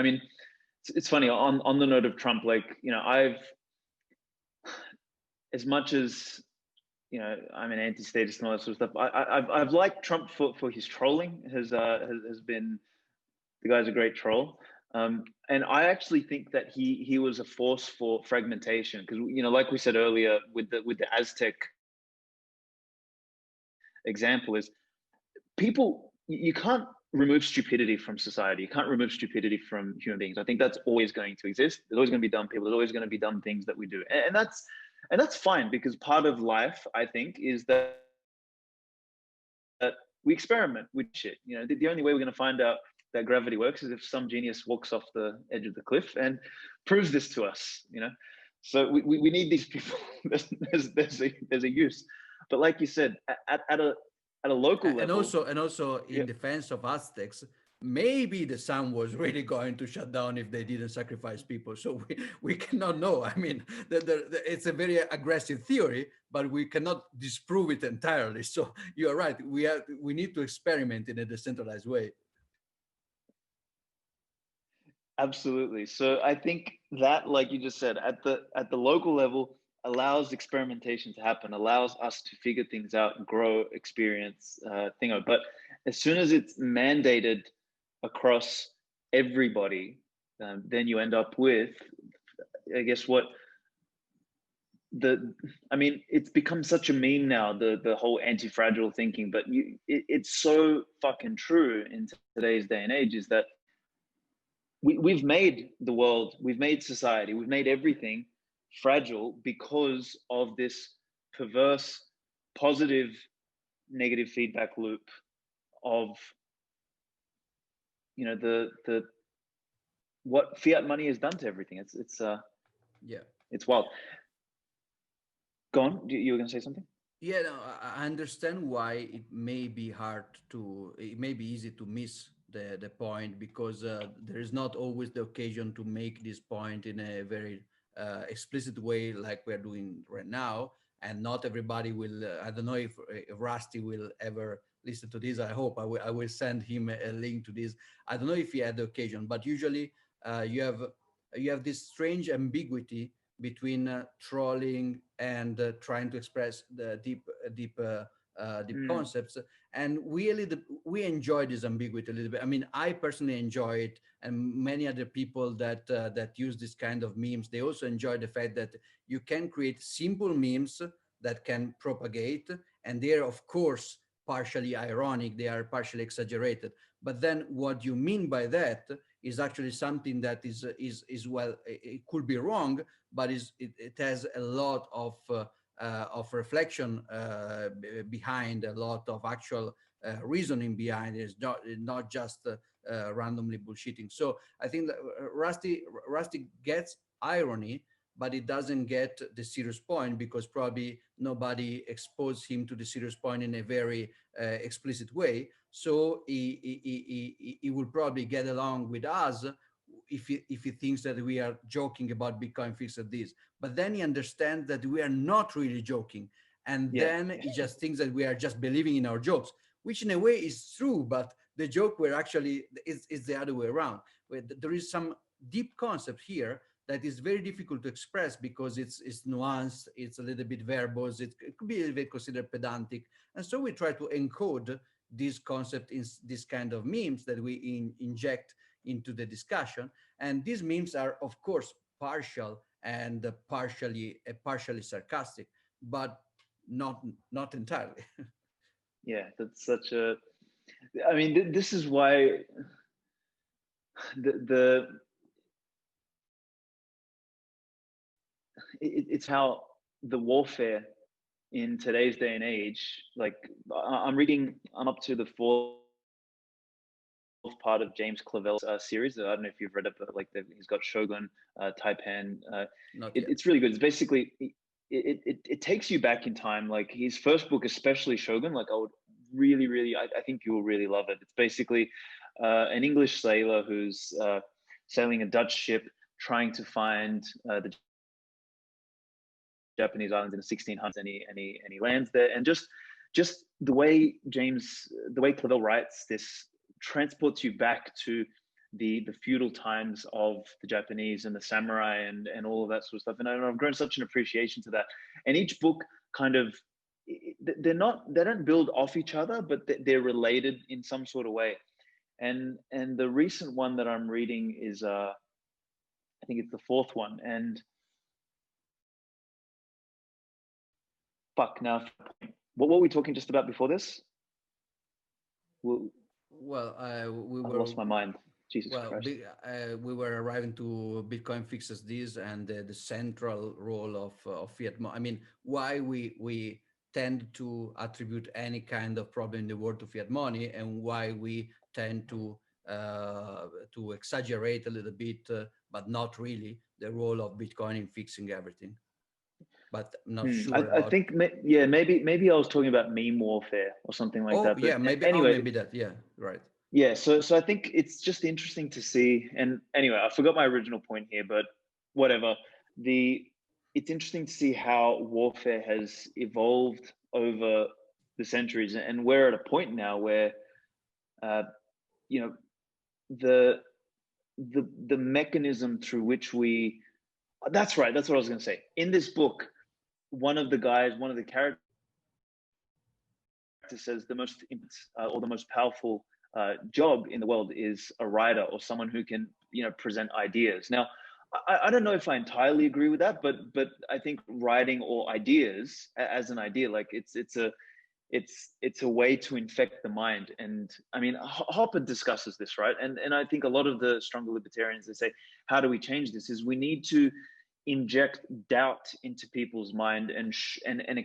mean, it's funny on the note of Trump, like I've, as much as I'm an anti-statist and all that sort of stuff. I've liked Trump for his trolling. Has been, the guy's a great troll, and I actually think that he was a force for fragmentation because like we said earlier with the Aztec example, is people, you can't remove stupidity from society. You can't remove stupidity from human beings. I think that's always going to exist. There's always going to be dumb people. There's always going to be dumb things that we do, and that's fine, because part of life, I think, is that we experiment with shit. The only way we're going to find out that gravity works is if some genius walks off the edge of the cliff and proves this to us. So we need these people. There's a use, but like you said, at a local And level, also yeah, in defense of Aztecs, maybe the sun was really going to shut down if they didn't sacrifice people. So we cannot know. I mean, it's a very aggressive theory, but we cannot disprove it entirely. So you're right. We need to experiment in a decentralized way. absolutely. So I think that, like you just said, at the local level allows experimentation to happen, allows us to figure things out, grow, experience, thing out. But as soon as it's mandated across everybody, then you end up with, I guess, what the I mean, it's become such a meme now, the whole anti-fragile thinking, but it's so fucking true in today's day and age, is that we've made the world, we've made society, we've made everything fragile because of this perverse positive negative feedback loop of, the what fiat money has done to everything. Yeah. It's wild. Go on, you were going to say something. Yeah, no, I understand why it may be hard to, it may be easy to miss the point because there is not always the occasion to make this point in a very explicit way like we're doing right now. And not everybody will, I don't know if Rusty will ever listen to this. I will send him a link to this. I don't know if he had the occasion, but usually you have this strange ambiguity between trolling and trying to express the deep Mm, concepts. And we enjoy this ambiguity a little bit. I mean, I personally enjoy it, and many other people that use this kind of memes, they also enjoy the fact that you can create simple memes that can propagate, and they are of course partially ironic, they are partially exaggerated. But then what you mean by that is actually something that is well, it could be wrong, but it has a lot of reflection behind, a lot of actual reasoning behind it. It's not just randomly bullshitting. So I think that Rusty gets irony, but it doesn't get the serious point because probably nobody exposed him to the serious point in a very explicit way. So he will probably get along with us if he thinks that we are joking about Bitcoin fixed at this. But then he understands that we are not really joking. And yeah, then he just thinks that we are just believing in our jokes, which in a way is true, but the joke were actually is the other way around. Where there is some deep concept here that is very difficult to express because it's nuanced, it's a little bit verbose, it could be a little bit considered pedantic. And so we try to encode this concept in this kind of memes that we inject into the discussion. And these memes are, of course, partial and partially sarcastic, but not entirely. yeah. That's such a. I mean, this is why the it's how the warfare in today's day and age. Like I'm up to the fourth part of James Clavell's series. I don't know if you've read it, but like he's got Shogun, Taipan. Not yet. It's really good. It's basically it takes you back in time. Like his first book, especially Shogun. Like I would really, I think you will really love it. It's basically an English sailor who's sailing a Dutch ship, trying to find the Japanese islands in the 1600s, and he lands there, and just the way Clavell writes this transports you back to the feudal times of the Japanese and the samurai and all of that sort of stuff. And I've grown such an appreciation to that. And each book kind of they don't build off each other, but they're related in some sort of way. And the recent one that I'm reading is I think it's the fourth one. And fuck now, what were we talking just about before this? Well, Well, I lost my mind. Jesus well, Christ. we were arriving to Bitcoin fixes this and the central role of fiat money. I mean, why we tend to attribute any kind of problem in the world to fiat money, and why we tend to exaggerate a little bit but not really the role of Bitcoin in fixing everything. But I'm not Hmm. sure I about. think, yeah, maybe I was talking about meme warfare or something like Oh that. But yeah, maybe. Oh, anyway, maybe that. Yeah, right. yeah. So I think it's just interesting to see. And anyway, I forgot my original point here, but whatever. It's interesting to see how warfare has evolved over the centuries, and we're at a point now where, uh, you know, the the mechanism through which we. That's right. That's what I was going to say. In this book, one of the characters says the most or the most powerful job in the world is a writer or someone who can present ideas. Now, I don't know if I entirely agree with that, but I think writing or ideas as an idea, like it's a way to infect the mind. And I mean, Hopper discusses this, right? And I think a lot of the stronger libertarians, they say, how do we change this? Is we need to inject doubt into people's mind and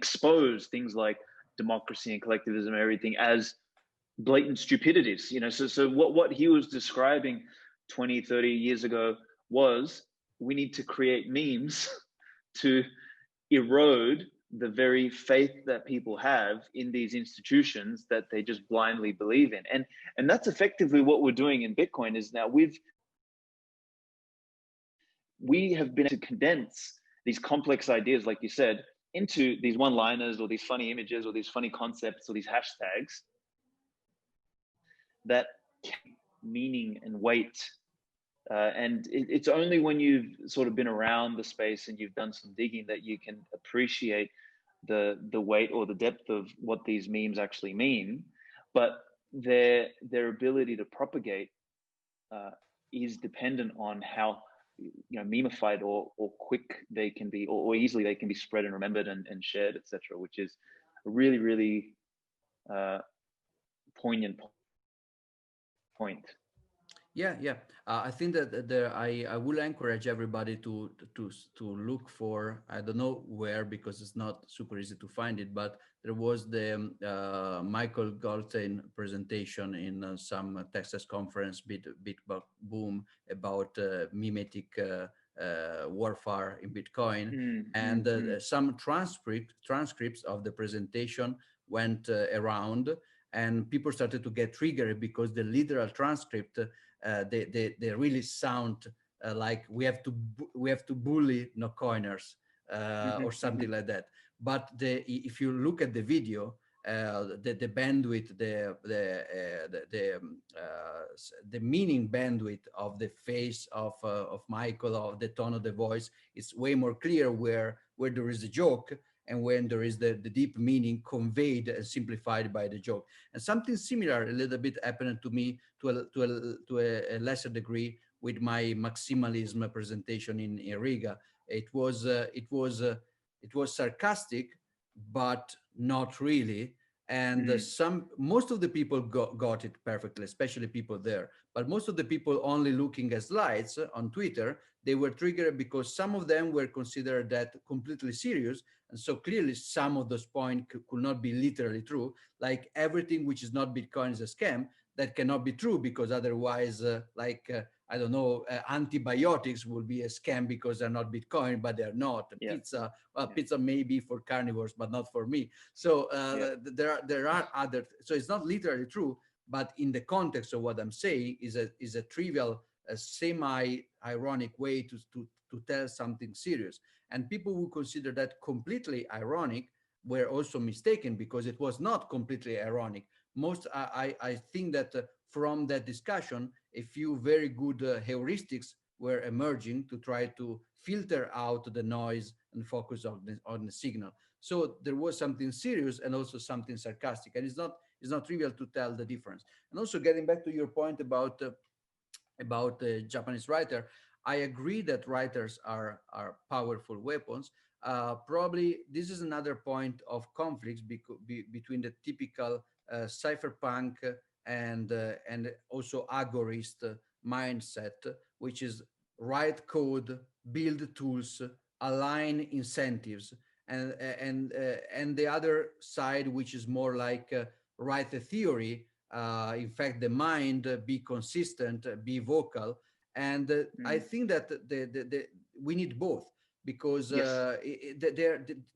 expose things like democracy and collectivism and everything as blatant stupidities. So what he was describing 20, 30 years ago was, we need to create memes to erode the very faith that people have in these institutions that they just blindly believe in. And that's effectively what we're doing in Bitcoin. Is now we have been able to condense these complex ideas, like you said, into these one-liners or these funny images or these funny concepts or these hashtags that carry meaning and weight. And it's only when you've sort of been around the space and you've done some digging that you can appreciate the weight or the depth of what these memes actually mean. But their ability to propagate is dependent on how memeified or quick they can be, or easily they can be spread and remembered and shared, etc., which is a really, really poignant point. Yeah, yeah. I think that I will encourage everybody to look for, I don't know where because it's not super easy to find it, but there was the Michael Goldstein presentation in some Texas conference, Bit Boom, about mimetic warfare in Bitcoin, and some transcripts of the presentation went around, and people started to get triggered because the literal transcript. They really sound like we have to bully no coiners or something like that. But if you look at the video, the bandwidth, the meaning bandwidth of the face of Michael, of the tone of the voice, is way more clear where there is a joke and when there is the deep meaning conveyed and simplified by the joke. And something similar a little bit happened to me to a lesser degree with my maximalism presentation in Riga. It was sarcastic, but not really. And most of the people got it perfectly, especially people there. But most of the people only looking at slides on Twitter, they were triggered because some of them were considered that completely serious. And so clearly some of those points could not be literally true. Like everything which is not Bitcoin is a scam. That cannot be true because otherwise, I don't know, antibiotics will be a scam because they're not Bitcoin, but they're not. Yeah. Pizza may be for carnivores, but not for me. So there are other. So it's not literally true, but in the context of what I'm saying is a trivial, semi-ironic way to tell something serious. And people who consider that completely ironic were also mistaken because it was not completely ironic. I think that from that discussion, a few very good heuristics were emerging to try to filter out the noise and focus on the signal. So there was something serious and also something sarcastic, and it's not trivial to tell the difference. And also getting back to your point about the Japanese writer, I agree that writers are powerful weapons. Probably this is another point of conflicts between the typical cypherpunk and also agorist mindset, which is write code, build tools, align incentives, and the other side, which is more like write a theory. In fact, the mind, be consistent, be vocal, And I think that we need both, because Yes.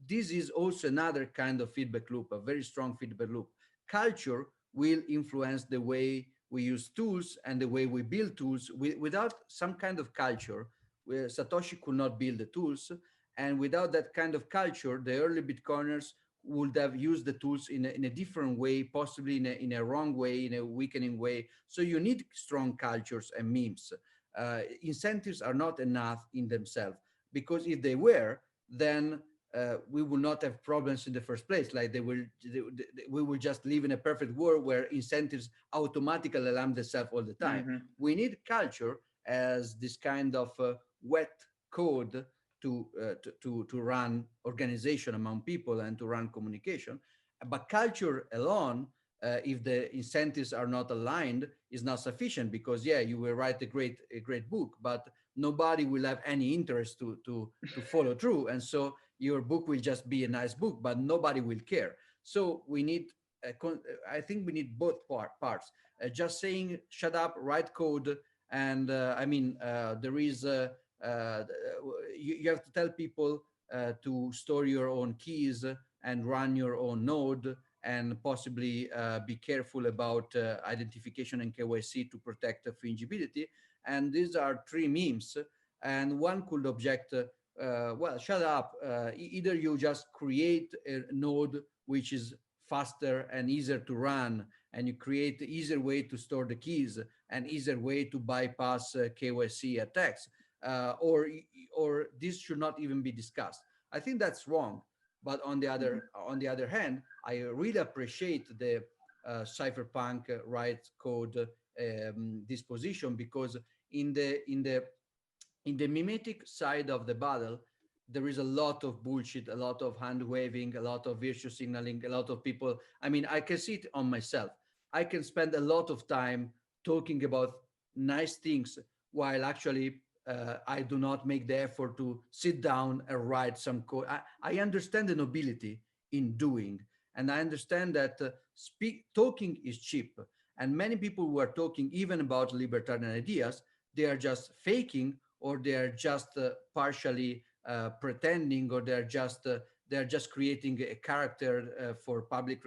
this is also another kind of feedback loop, a very strong feedback loop. Culture will influence the way we use tools and the way we build tools. Without some kind of culture, where Satoshi could not build the tools, and without that kind of culture, the early Bitcoiners would have used the tools in a different way, possibly in a wrong way, in a weakening way. So you need strong cultures and memes. Incentives are not enough in themselves, because if they were, then we will not have problems in the first place. Like we will just live in a perfect world where incentives automatically alarm themselves all the time. Mm-hmm. We need culture as this kind of wet code to run organization among people and to run communication. But culture alone, if the incentives are not aligned, is not sufficient, because yeah, you will write a great book, but nobody will have any interest to follow through, and so your book will just be a nice book, but nobody will care. So we need I think we need both parts. Just saying shut up, write code, and there is you have to tell people to store your own keys and run your own node, and possibly be careful about identification and KYC to protect fungibility. And these are three memes. And one could object, well, shut up. Either you just create a node which is faster and easier to run, and you create the easier way to store the keys and easier way to bypass KYC attacks, or this should not even be discussed. I think that's wrong. But on the other hand, I really appreciate the cypherpunk write code disposition, because in the mimetic side of the battle, there is a lot of bullshit, a lot of hand waving, a lot of virtue signaling, a lot of people. I mean, I can see it on myself. I can spend a lot of time talking about nice things, while actually I do not make the effort to sit down and write some code. I understand the nobility in doing, and I understand that talking is cheap. And many people who are talking even about libertarian ideas, they are just faking, or they are just partially pretending, or they're just creating a character for public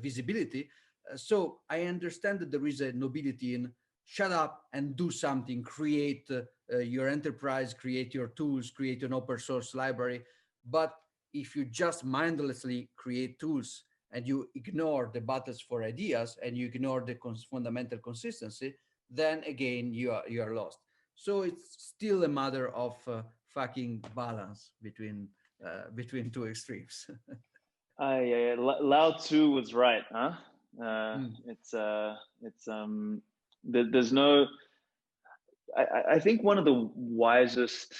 visibility. So I understand that there is a nobility in shut up and do something, create your enterprise, create your tools, create an open source library. But if you just mindlessly create tools and you ignore the battles for ideas, and you ignore the fundamental consistency, then again you are lost. So it's still a matter of fucking balance between two extremes. Yeah. Lao Tzu was right, huh? Mm. There's no. I think one of the wisest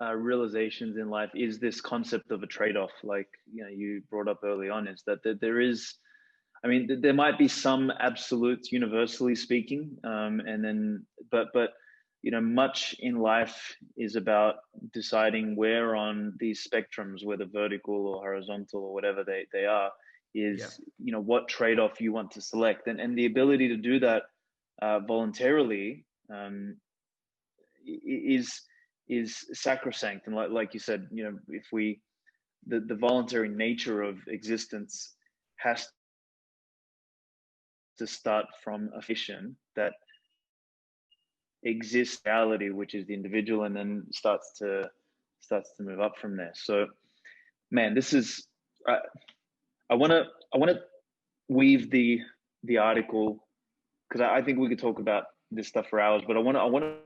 realizations in life is this concept of a trade-off. Like you brought up early on, is that there is. I mean, there might be some absolutes, universally speaking, and then, but much in life is about deciding where on these spectrums, whether vertical or horizontal or whatever they are, Yeah. is what trade-off you want to select, and the ability to do that voluntarily is sacrosanct. And like you said, if the voluntary nature of existence has to start from a fiction that exists reality, which is the individual, and then starts to move up from there. So man, this is I want to weave the article, because I think we could talk about this stuff for hours, but I want to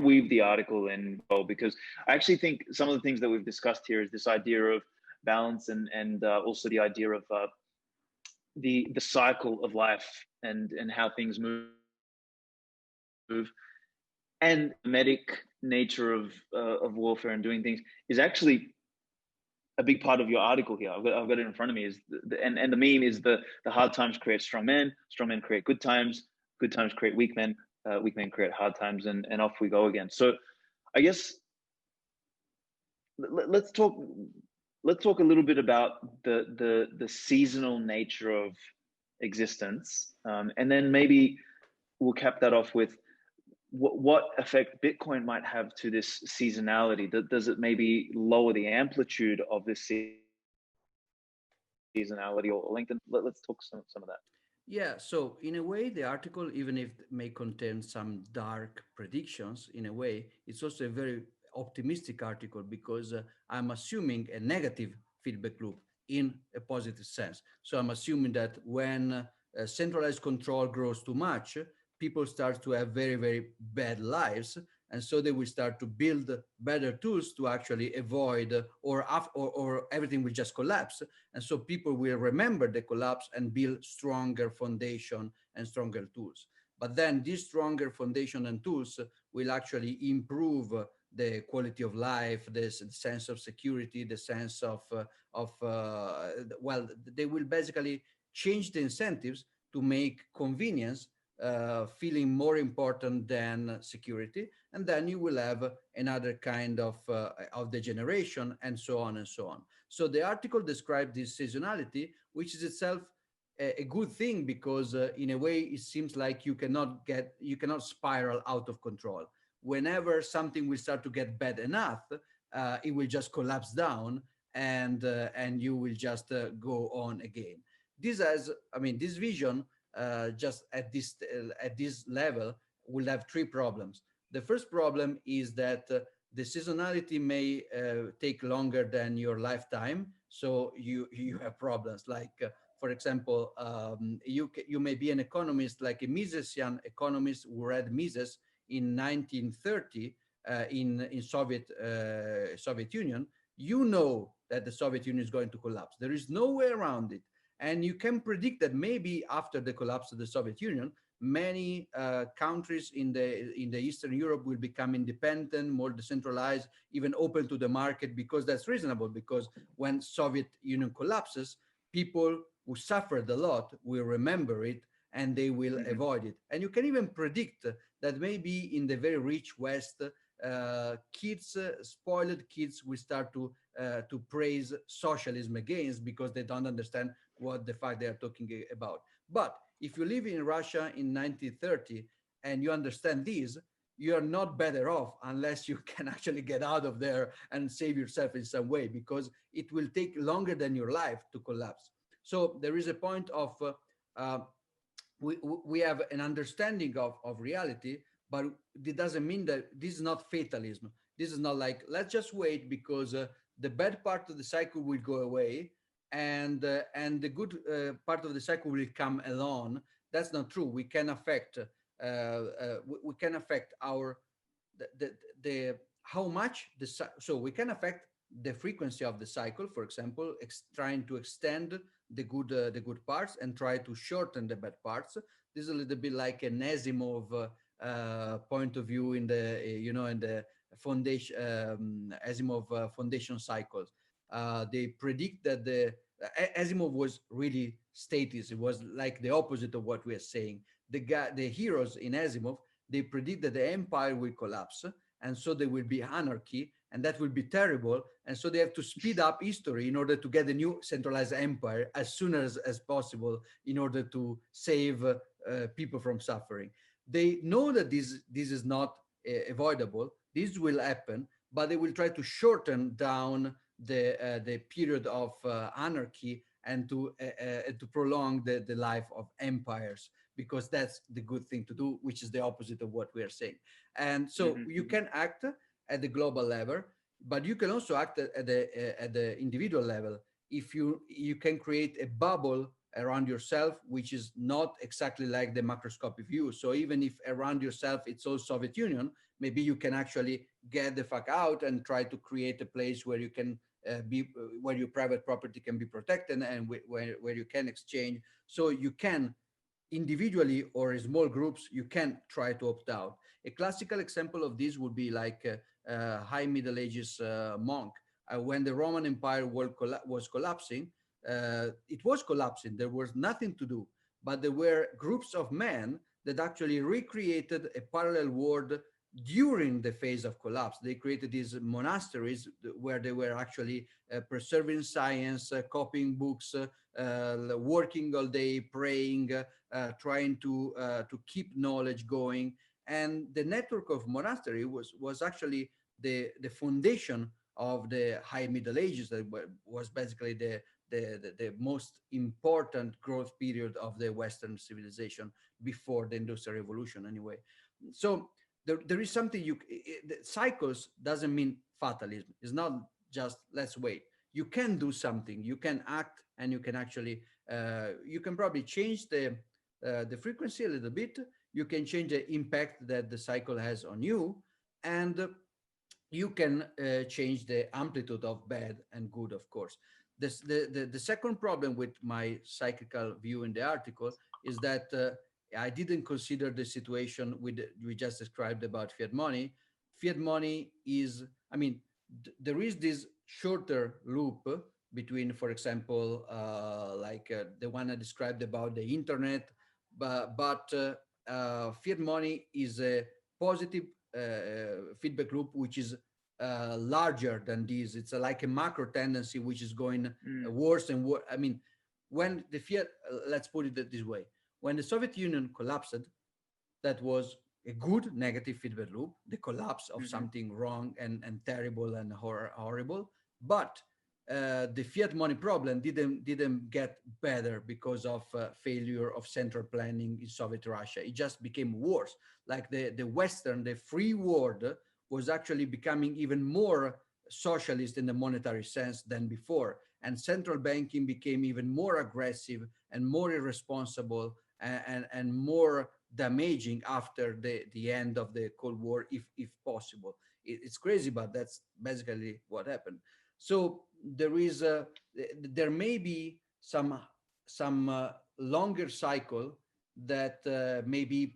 weave the article in, because I actually think some of the things that we've discussed here is this idea of balance, and also the idea of the cycle of life, and how things move, and the medic nature of warfare and doing things is actually a big part of your article here. I've got it in front of me. Is and the meme is the hard times create strong men create good times create weak men create hard times, and off we go again. So I guess let's talk a little bit about the seasonal nature existence, and then maybe we'll cap that off with what effect Bitcoin might have to this seasonality. Does it maybe lower the amplitude of this seasonality or lengthen? Let's talk some of that. Yeah, so in a way, the article, even if it may contain some dark predictions, in a way, it's also a very optimistic article because I'm assuming a negative feedback loop in a positive sense. So I'm assuming that when centralized control grows too much, people start to have very, very bad lives. And so they will start to build better tools to actually avoid or everything will just collapse, and so people will remember the collapse and build stronger foundation and stronger tools. But then these stronger foundation and tools will actually improve the quality of life, the sense of security, the sense well, they will basically change the incentives to make convenience feeling more important than security, and then you will have another kind of degeneration, and so on and so on. So the article described this seasonality, which is itself a good thing because in a way it seems like you cannot spiral out of control. Whenever something will start to get bad enough, it will just collapse down, and you will just go on again. This vision just at this level will have three problems. The first problem is that the seasonality may take longer than your lifetime, so you have problems like, for example, you may be an economist like a Misesian economist who read Mises in 1930 in Soviet Union. You know that the Soviet Union is going to collapse. There is no way around it. And you can predict that maybe after the collapse of the Soviet Union, many countries in the Eastern Europe will become independent, more decentralized, even open to the market, because that's reasonable. Because when Soviet Union collapses, people who suffered a lot will remember it and they will avoid it. And you can even predict that maybe in the very rich West, spoiled kids will start to praise socialism against because they don't understand what the fact they are talking about. But if you live in Russia in 1930 and you understand this, you are not better off unless you can actually get out of there and save yourself in some way, because it will take longer than your life to collapse. So there is a point of uh, we have an understanding of reality, but it doesn't mean that this is not fatalism. This is not like, let's just wait because the bad part of the cycle will go away and the good part of the cycle will come along. That's not true. We can affect we can affect our the how much so we can affect the frequency of the cycle, for example, trying to extend the good parts and try to shorten the bad parts. This is a little bit like an Asimov point of view in the in the foundation Asimov foundation cycles. They predict that Asimov was really statist. It was like the opposite of what we are saying. The heroes in Asimov, they predict that the empire will collapse, and so there will be anarchy, and that will be terrible. And so they have to speed up history in order to get a new centralized empire as soon as possible in order to save people from suffering. They know that this is not avoidable. This will happen, but they will try to shorten down the period of anarchy and to prolong the life of empires, because that's the good thing to do, which is the opposite of what we are saying. And so you can act at the global level, but you can also act at the individual level. If you can create a bubble around yourself, which is not exactly like the macroscopic view. So even if around yourself it's all Soviet Union, maybe you can actually get the fuck out and try to create a place where you can where your private property can be protected and where you can exchange. So you can individually or in small groups, you can try to opt out. A classical example of this would be like a high Middle Ages monk. When the Roman Empire was collapsing, it was collapsing. There was nothing to do, but there were groups of men that actually recreated a parallel world during the phase of collapse. They created these monasteries where they were actually preserving science, copying books, working all day, praying, trying to keep knowledge going. And the network of monastery was actually the foundation of the High Middle Ages. That was basically the most important growth period of the Western civilization before the Industrial Revolution, anyway. So there is something cycles doesn't mean fatalism. It's not just let's wait. You can do something. You can act, and you can actually you can probably change the frequency a little bit. You can change the impact that the cycle has on you, and you can change the amplitude of bad and good, of course. The second problem with my cyclical view in the article is that I didn't consider the situation we just described about fiat money. Fiat money is, I mean, there is this shorter loop between, for example, the one I described about the internet, but fiat money is a positive feedback loop, which is larger than this. It's like a macro tendency, which is going worse and worse. I mean, when the fiat, let's put it this way, when the Soviet Union collapsed, that was a good negative feedback loop, the collapse of something wrong and terrible and horrible. But the fiat money problem didn't get better because of failure of central planning in Soviet Russia. It just became worse. Like the Western, the free world was actually becoming even more socialist in the monetary sense than before. And central banking became even more aggressive and more irresponsible and more damaging after the end of the Cold War, if possible. It's crazy, but that's basically what happened. So there may be some longer cycle that may be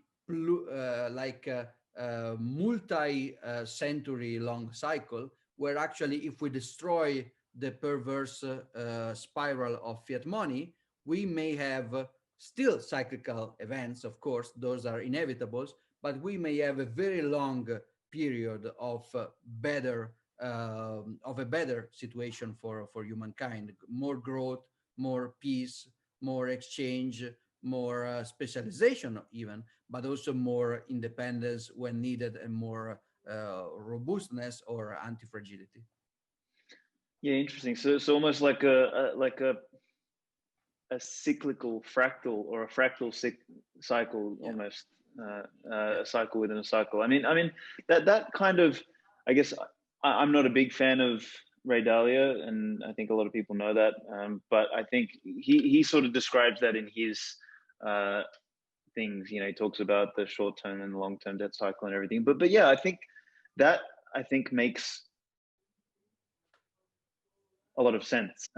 multi-century long cycle, where actually if we destroy the perverse spiral of fiat money, we may have still cyclical events. Of course, those are inevitable, but we may have a very long period of a better situation for humankind, more growth, more peace, more exchange, more specialization even, but also more independence when needed, and more robustness or anti-fragility. Yeah, interesting. So it's almost like a cyclical fractal, or a fractal cycle, yeah. Almost a cycle within a cycle. I mean that kind of, I guess I'm not a big fan of Ray Dalio, and I think a lot of people know that. But I think he sort of describes that in his things. You know, he talks about the short-term and the long-term debt cycle and everything. But yeah, I think that makes a lot of sense.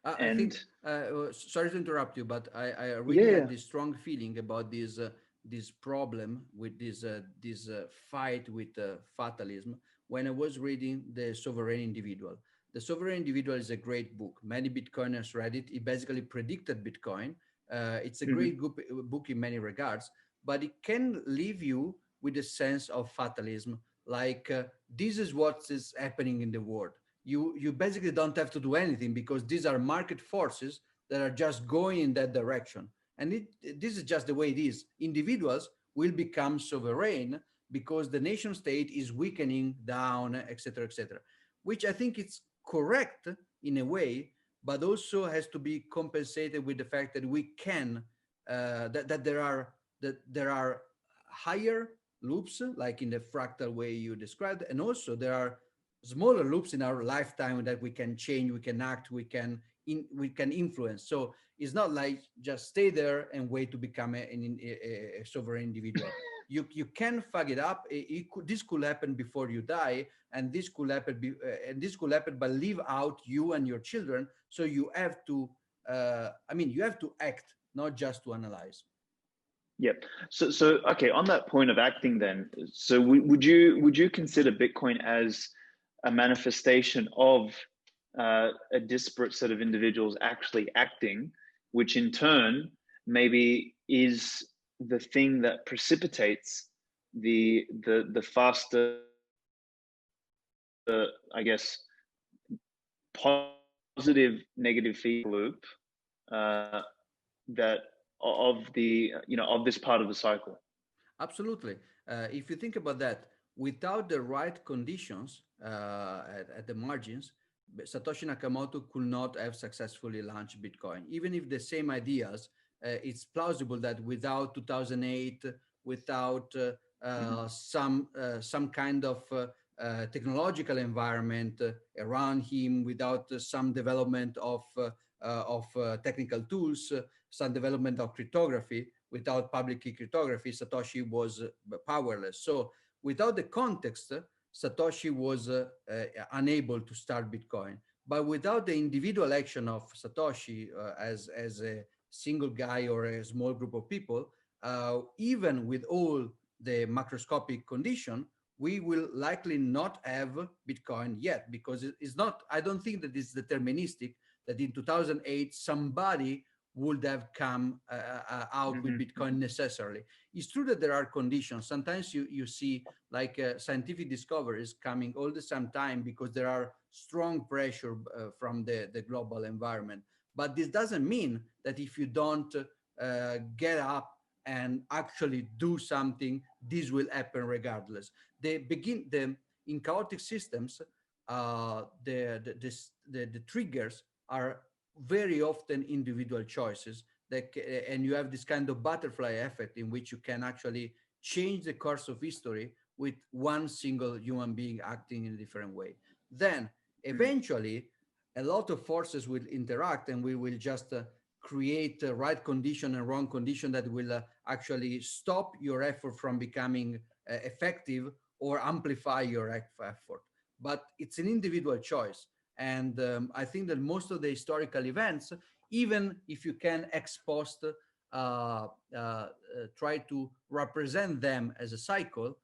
I think, sorry to interrupt you, but I really had this strong feeling about this problem with this fight with fatalism when I was reading The Sovereign Individual. The Sovereign Individual is a great book. Many Bitcoiners read it. It basically predicted Bitcoin. It's a great book in many regards, but it can leave you with a sense of fatalism, like this is what is happening in the world. You basically don't have to do anything, because these are market forces that are just going in that direction. And this is just the way it is. Individuals will become sovereign because the nation state is weakening down, etc., etc., which I think it's correct in a way, but also has to be compensated with the fact that we can, that there are higher loops, like in the fractal way you described, and also there are smaller loops in our lifetime that we can change, we can act, we can influence. So it's not like just stay there and wait to become a sovereign individual. You can fuck it up. This could happen before you die, and this could happen, but leave out you and your children. So you have to, you have to act, not just to analyze. Yep. So okay, on that point of acting, then, so would you consider Bitcoin as a manifestation of a disparate set of individuals actually acting, which in turn maybe is the thing that precipitates the faster, I guess, positive negative feedback loop that of the of this part of the cycle. Absolutely. If you think about that, without the right conditions at the margins, Satoshi Nakamoto could not have successfully launched Bitcoin. Even if the same ideas, it's plausible that without 2008, without some kind of technological environment around him, without some development of technical tools, some development of cryptography, without public key cryptography, Satoshi was powerless. So without the context, Satoshi was unable to start Bitcoin. But without the individual action of Satoshi as a single guy or a small group of people, even with all the macroscopic condition, we will likely not have Bitcoin yet, because it's not, I don't think that it's deterministic that in 2008 somebody would have come out with Bitcoin necessarily. It's true that there are conditions. Sometimes you see like scientific discoveries coming all the same time because there are strong pressure from the global environment. But this doesn't mean that if you don't get up and actually do something, this will happen regardless. In chaotic systems, the triggers are very often individual choices and you have this kind of butterfly effect in which you can actually change the course of history with one single human being acting in a different way. Then eventually a lot of forces will interact and we will just create the right condition and wrong condition that will actually stop your effort from becoming effective or amplify your effort. But it's an individual choice. And I think that most of the historical events, even if you can ex post try to represent them as a cycle,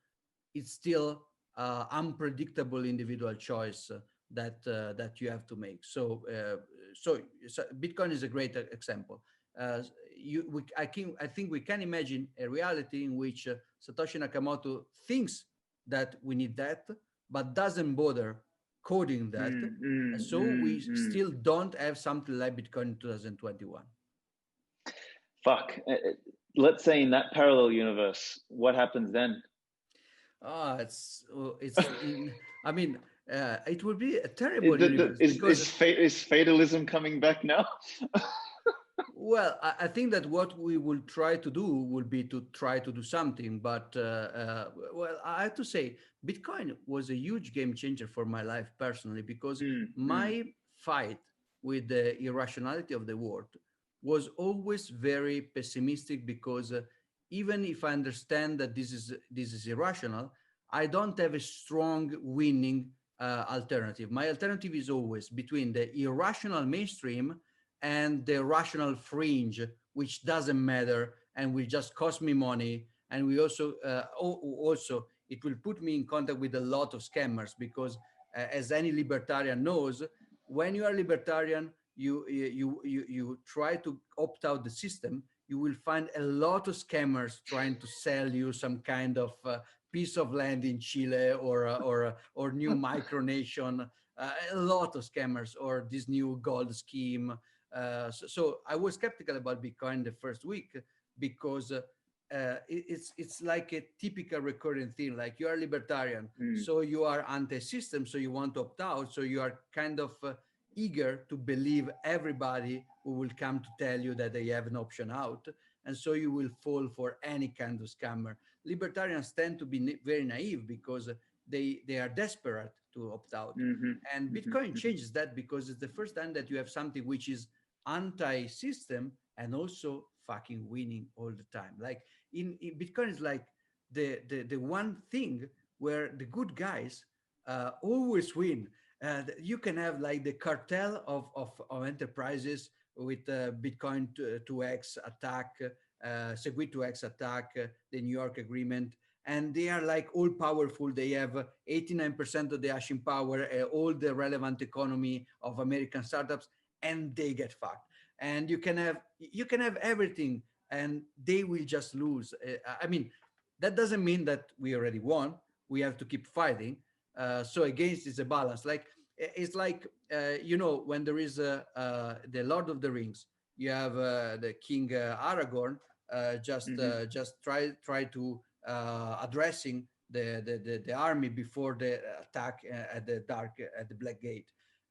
it's still unpredictable individual choice that you have to make. So Bitcoin is a great example. I think we can imagine a reality in which Satoshi Nakamoto thinks that we need that, but doesn't bother coding that. So we still don't have something like Bitcoin in 2021. Fuck. Let's say in that parallel universe, what happens then? I mean, it would be a terrible universe. Is fatalism coming back now? Well, I think that what we will try to do will be to try to do something. But, well, I have to say, Bitcoin was a huge game changer for my life personally, because my fight with the irrationality of the world was always very pessimistic, because even if I understand that this is irrational, I don't have a strong winning alternative. My alternative is always between the irrational mainstream and the rational fringe, which doesn't matter and will just cost me money. And we also it will put me in contact with a lot of scammers, because as any libertarian knows, when you are libertarian, you try to opt out the system, you will find a lot of scammers trying to sell you some kind of piece of land in Chile or new micronation, a lot of scammers, or this new gold scheme. So I was skeptical about Bitcoin the first week, because it's like a typical recurring thing. Like, you are libertarian, so you are anti-system, so you want to opt out, so you are kind of eager to believe everybody who will come to tell you that they have an option out, and so you will fall for any kind of scammer. Libertarians tend to be very naive, because they are desperate to opt out. And Bitcoin changes that, because it's the first time that you have something which is anti-system and also fucking winning all the time. Like in Bitcoin is like the one thing where the good guys always win. You can have like the cartel of enterprises with Bitcoin 2x attack, Segwit 2x attack, the New York agreement, and they are like all powerful. They have 89% of the hashing power, all the relevant economy of American startups, and they get fucked. And you can have everything, and they will just lose. I mean, That doesn't mean that we already won. We have to keep fighting. So against is a balance. Like it's like when there is the Lord of the Rings, you have the King Aragorn just try to addressing the army before the attack at the Black Gate,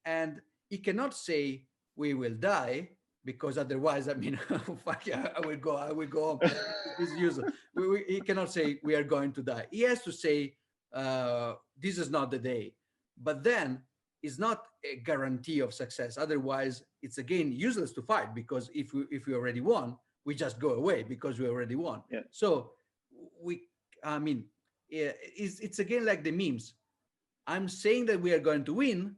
and he cannot say we will die, because otherwise, I mean, fuck yeah, I will go home. This is useless. He cannot say we are going to die. He has to say this is not the day. But then it's not a guarantee of success. Otherwise, it's again useless to fight, because if we already won, we just go away because we already won. Yeah. So I mean, it's again like the memes. I'm saying that we are going to win.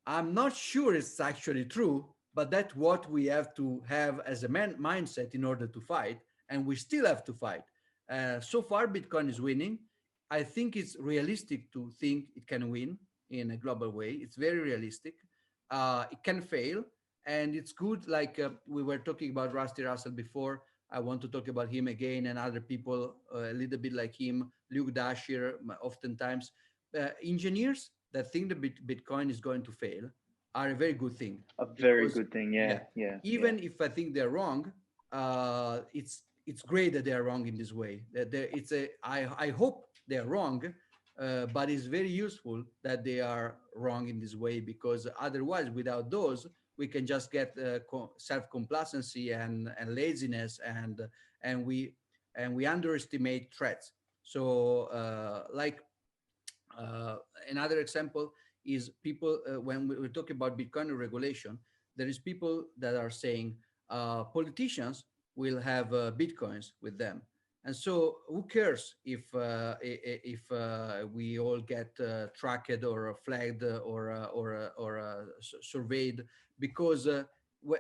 I'm not sure it's actually true, but that's what we have to have as a mindset in order to fight, and we still have to fight. So far, Bitcoin is winning. I think it's realistic to think it can win in a global way. It's very realistic. It can fail, and it's good. Like we were talking about Rusty Russell before. I want to talk about him again, and other people a little bit like him, Luke Dashier, oftentimes. Engineers that think that Bitcoin is going to fail are a very good thing. A very good thing, yeah. Even if I think they're wrong, it's great that they are wrong in this way. I hope they're wrong, but it's very useful that they are wrong in this way, because otherwise, without those, we can just get self-complacency and laziness, and we underestimate threats. So another example is people, when we talk about Bitcoin regulation, there is people that are saying politicians will have Bitcoins with them. And so who cares if we all get tracked or flagged or surveyed, because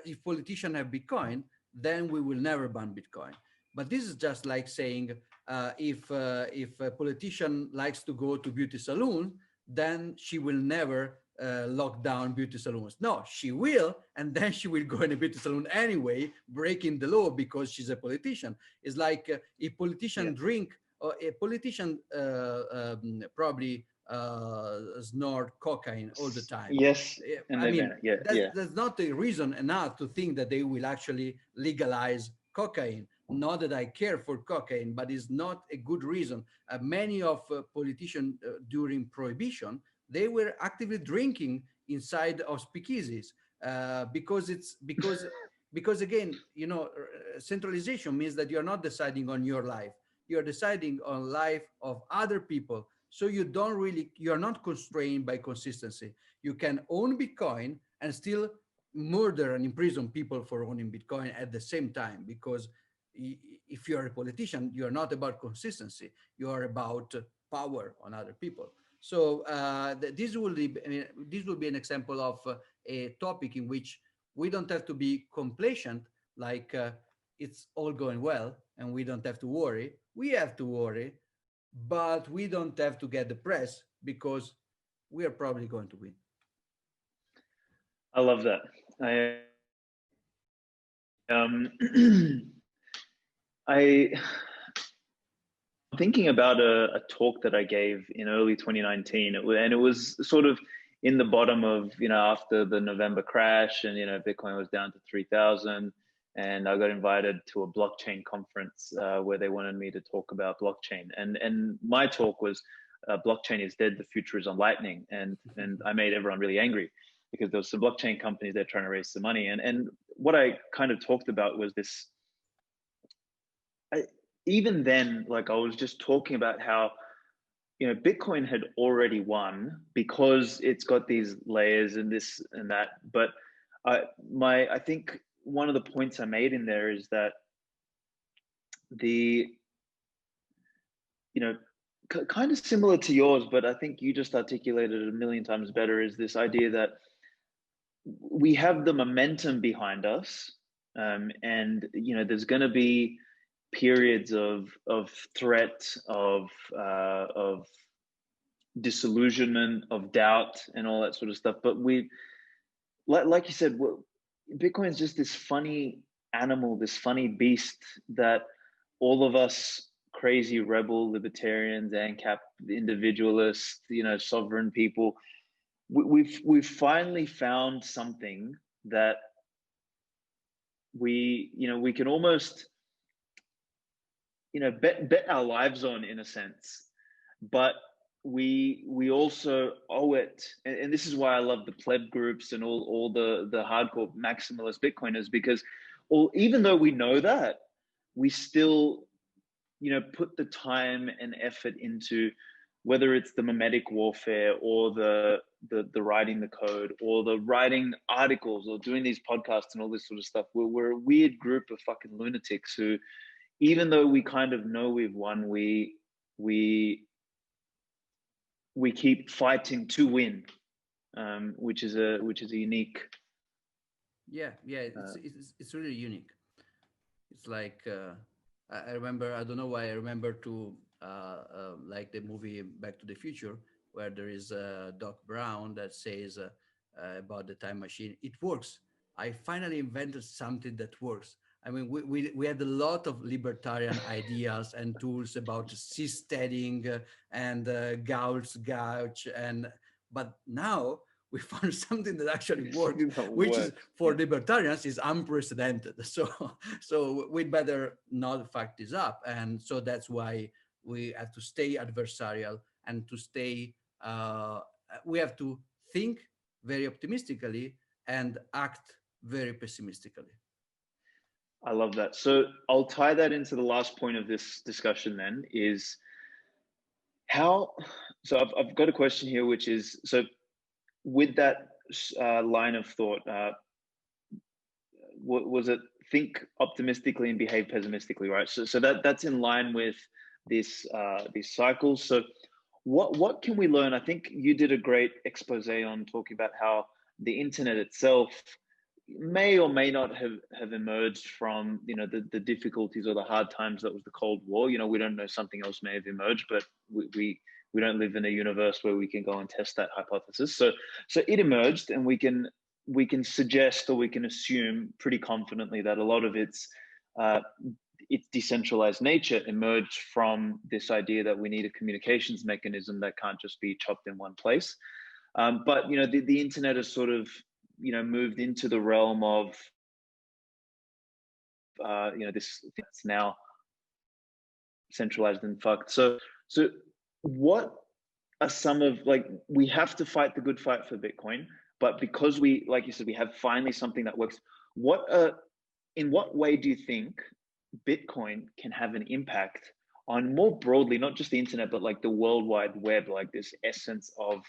if politicians have Bitcoin, then we will never ban Bitcoin. But this is just like saying if a politician likes to go to beauty salon, then she will never lock down beauty salons. No, she will, and then she will go in a beauty salon anyway, breaking the law because she's a politician. It's like a politician drink, or a politician probably snort cocaine all the time. Yes, and I mean, that's not a reason enough to think that they will actually legalize cocaine. Not that I care for cocaine, but it's not a good reason. Many of politicians during Prohibition, they were actively drinking inside of speakeasies because again, centralization means that you're not deciding on your life. You're deciding on life of other people. So you're not constrained by consistency. You can own Bitcoin and still murder and imprison people for owning Bitcoin at the same time, because if you're a politician, you're not about consistency, you are about power on other people. So this will be an example of a topic in which we don't have to be complacent, like it's all going well and we don't have to worry. We have to worry, but we don't have to get depressed, because we are probably going to win. I love that. I'm thinking about a talk that I gave in early 2019, and it was sort of in the bottom of, after the November crash, and, Bitcoin was down to 3,000, and I got invited to a blockchain conference where they wanted me to talk about blockchain. And my talk was, blockchain is dead, the future is on Lightning. And I made everyone really angry, because there was some blockchain companies that are trying to raise some money. And what I kind of talked about was this, even then, like I was just talking about how, Bitcoin had already won because it's got these layers and this and that. But I think one of the points I made in there is that kind of similar to yours, but I think you just articulated it a million times better, is this idea that we have the momentum behind us, and there's going to be periods of threat, of disillusionment, of doubt, and all that sort of stuff. But we, like you said, Bitcoin is just this funny animal, this funny beast that all of us crazy rebel libertarians, ANCAP individualists, sovereign people, we've finally found something that we can almost bet our lives on, in a sense, but we also owe it, and this is why I love the pleb groups and all the hardcore maximalist Bitcoiners, because even though we know that, we still put the time and effort into, whether it's the mimetic warfare or the writing the code or the writing articles or doing these podcasts and all this sort of stuff. We're a weird group of fucking lunatics who, even though we kind of know we've won, we keep fighting to win, which is a unique. Yeah, it's really unique. It's like I remember, I don't know why I remember to like the movie Back to the Future, where there is Doc Brown that says about the time machine, it works. I finally invented something that works. I mean, we had a lot of libertarian ideas and tools about seasteading and Gauss gouge, but now we found something that actually works, which is for libertarians is unprecedented. So we'd better not fuck this up, and so that's why we have to stay adversarial and to stay. We have to think very optimistically and act very pessimistically. I love that. So I'll tie that into the last point of this discussion then, is how, so I've got a question here, which is, so with that line of thought, was it think optimistically and behave pessimistically, right? So that's in line with this these cycles. So what can we learn? I think you did a great expose on talking about how the internet itself may or may not have emerged from the difficulties or the hard times that was the Cold War. We don't know, something else may have emerged, but we don't live in a universe where we can go and test that hypothesis. So it emerged, and we can suggest, or we can assume pretty confidently, that a lot of its decentralized nature emerged from this idea that we need a communications mechanism that can't just be chopped in one place. But the internet has sort of moved into the realm of this that's now centralized and fucked. So what are some of, like, we have to fight the good fight for Bitcoin, but because we, like you said, we have finally something that works. In what way do you think Bitcoin can have an impact on, more broadly, not just the internet, but like the World Wide Web, like this essence of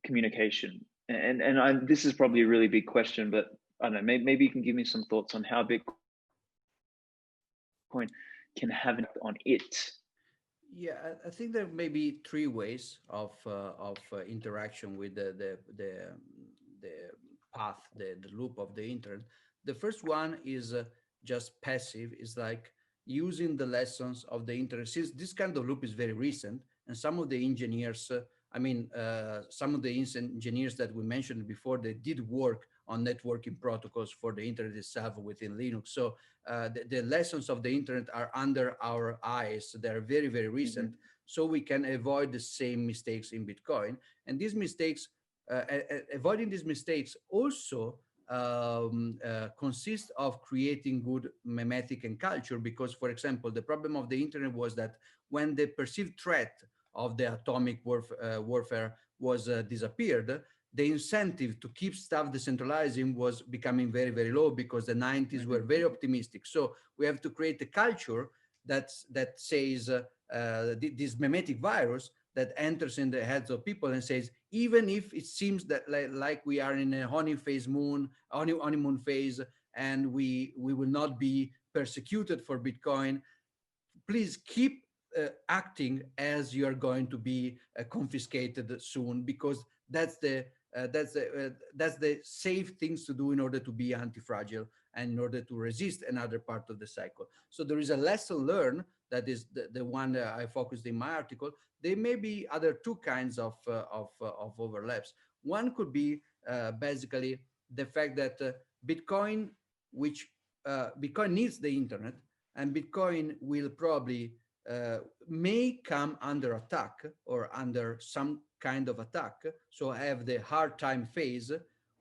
communication? And this is probably a really big question, but I don't know, maybe you can give me some thoughts on how Bitcoin can have an impact on it. Yeah, I think there may be three ways of interaction with the path, the loop of the internet. The first one is just passive, is like using the lessons of the internet. Since this kind of loop is very recent, and some of the engineers, some of the engineers that we mentioned before, they did work on networking protocols for the internet itself within Linux. So the lessons of the internet are under our eyes. They're very, very recent. Mm-hmm. So we can avoid the same mistakes in Bitcoin. And these mistakes, avoiding these mistakes also consist of creating good mimetic and culture. Because, for example, the problem of the internet was that when the perceived threat of the atomic warfare was disappeared, the incentive to keep stuff decentralizing was becoming very, very low, because the 90s were very optimistic. So we have to create a culture that says this mimetic virus that enters in the heads of people and says, even if it seems that like we are in a honeymoon phase, and we will not be persecuted for Bitcoin, please keep acting as you are going to be confiscated soon, because that's the safe things to do in order to be anti-fragile and in order to resist another part of the cycle. So there is a lesson learned that is the one that I focused in my article. There may be other two kinds of overlaps. One could be basically the fact that Bitcoin needs the internet, and Bitcoin will probably may come under attack or under some kind of attack, so have the hard time phase,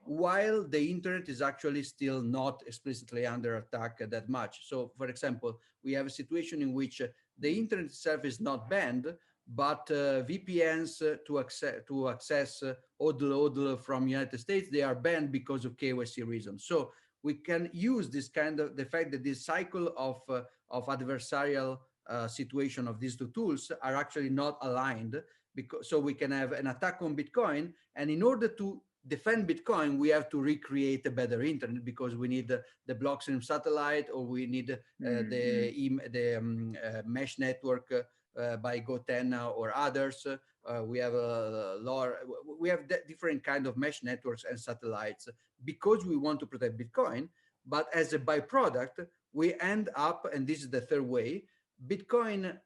while the internet is actually still not explicitly under attack that much. So for example, we have a situation in which the internet itself is not banned, but VPNs to access ODL from United States, they are banned because of KYC reasons. So we can use this kind of, the fact that this cycle of adversarial situation of these two tools are actually not aligned, because so we can have an attack on Bitcoin, and in order to defend Bitcoin, we have to recreate a better internet, because we need the Blockstream satellite, or we need the mesh network by Gotenna or others. We have different kind of mesh networks and satellites because we want to protect Bitcoin. But as a byproduct, we end up, and this is the third way, Bitcoin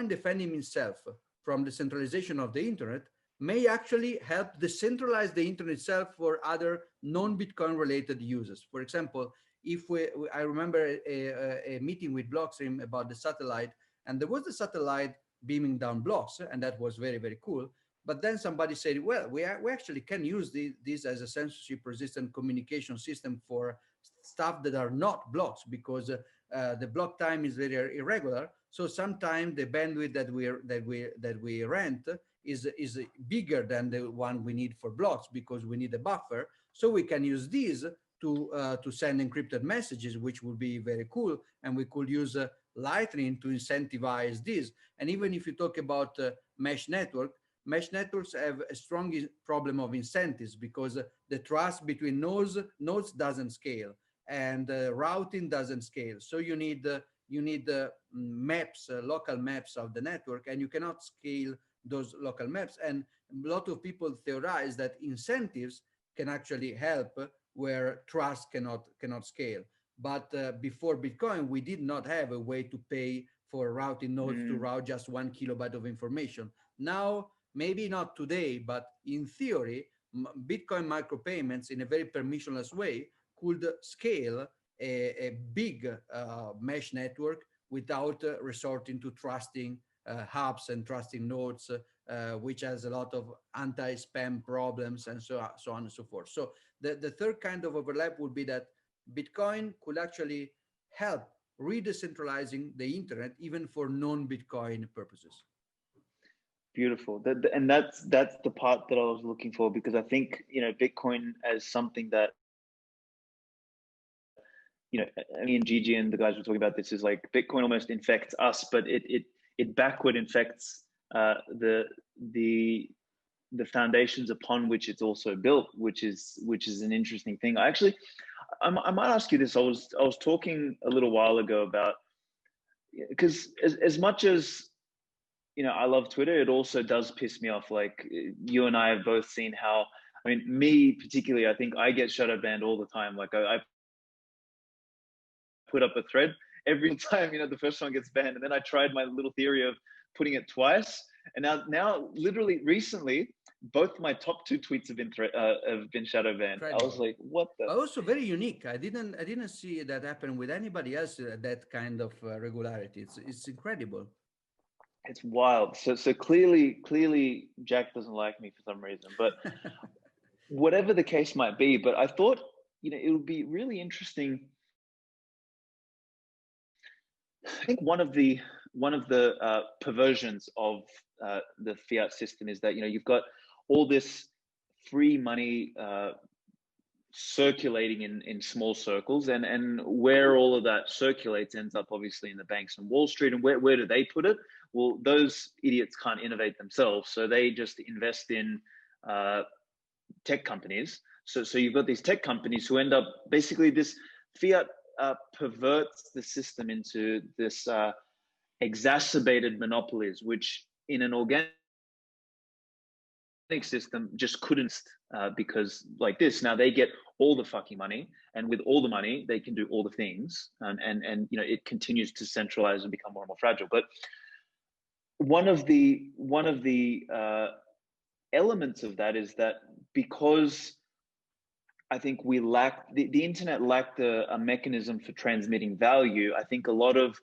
defending itself from the centralization of the internet may actually help decentralize the internet itself for other non-Bitcoin related uses. For example, if I remember a meeting with Blockstream about the satellite, and there was the satellite beaming down blocks, and that was very, very cool. But then somebody said, well, we actually can use this as a censorship resistant communication system for stuff that are not blocks, because the block time is very irregular. So sometimes the bandwidth that we rent is bigger than the one we need for blocks, because we need a buffer. So we can use these to send encrypted messages, which would be very cool. And we could use Lightning to incentivize this. And even if you talk about mesh networks have a strong problem of incentives, because the trust between nodes doesn't scale, and routing doesn't scale. So you need maps, local maps of the network, and you cannot scale those local maps. And a lot of people theorize that incentives can actually help where trust cannot scale. But before Bitcoin, we did not have a way to pay for routing nodes to route just 1 kilobyte of information. Now, maybe not today, but in theory, Bitcoin micropayments in a very permissionless way could scale a big mesh network without resorting to trusting hubs and trusting nodes, which has a lot of anti-spam problems and so on and so forth. So the third kind of overlap would be that Bitcoin could actually help re-decentralizing the internet, even for non-Bitcoin purposes. Beautiful. And that's the part that I was looking for, because I think, Bitcoin as something that, me and Gigi and the guys were talking about this, is like Bitcoin almost infects us, but it backward infects the foundations upon which it's also built, which is an interesting thing. I might ask you this. I was talking a little while ago about, because as much as I love Twitter, it also does piss me off. Like, you and I have both seen how, me particularly, I think I get shadow banned all the time. Like, I put up a thread every time, the first one gets banned, and then I tried my little theory of putting it twice, and now literally recently, both my top 2 tweets have been shadow banned. Incredible. I was like, what the? Also very unique. I didn't see that happen with anybody else. That kind of regularity. It's incredible. It's wild. So clearly Jack doesn't like me for some reason, but whatever the case might be. But I thought, it would be really interesting. I think one of the perversions of the fiat system is that you've got all this free money circulating in small circles, and where all of that circulates ends up obviously in the banks and Wall Street. And where do they put it? Well, those idiots can't innovate themselves, so they just invest in tech companies. So you've got these tech companies who end up basically, this fiat perverts the system into this exacerbated monopolies, which in an organic system just couldn't, because like this, now they get all the fucking money, and with all the money they can do all the things, and it continues to centralize and become more and more fragile. But one of the elements of that is that, because I think we lack, the internet lacked a mechanism for transmitting value. I think a lot of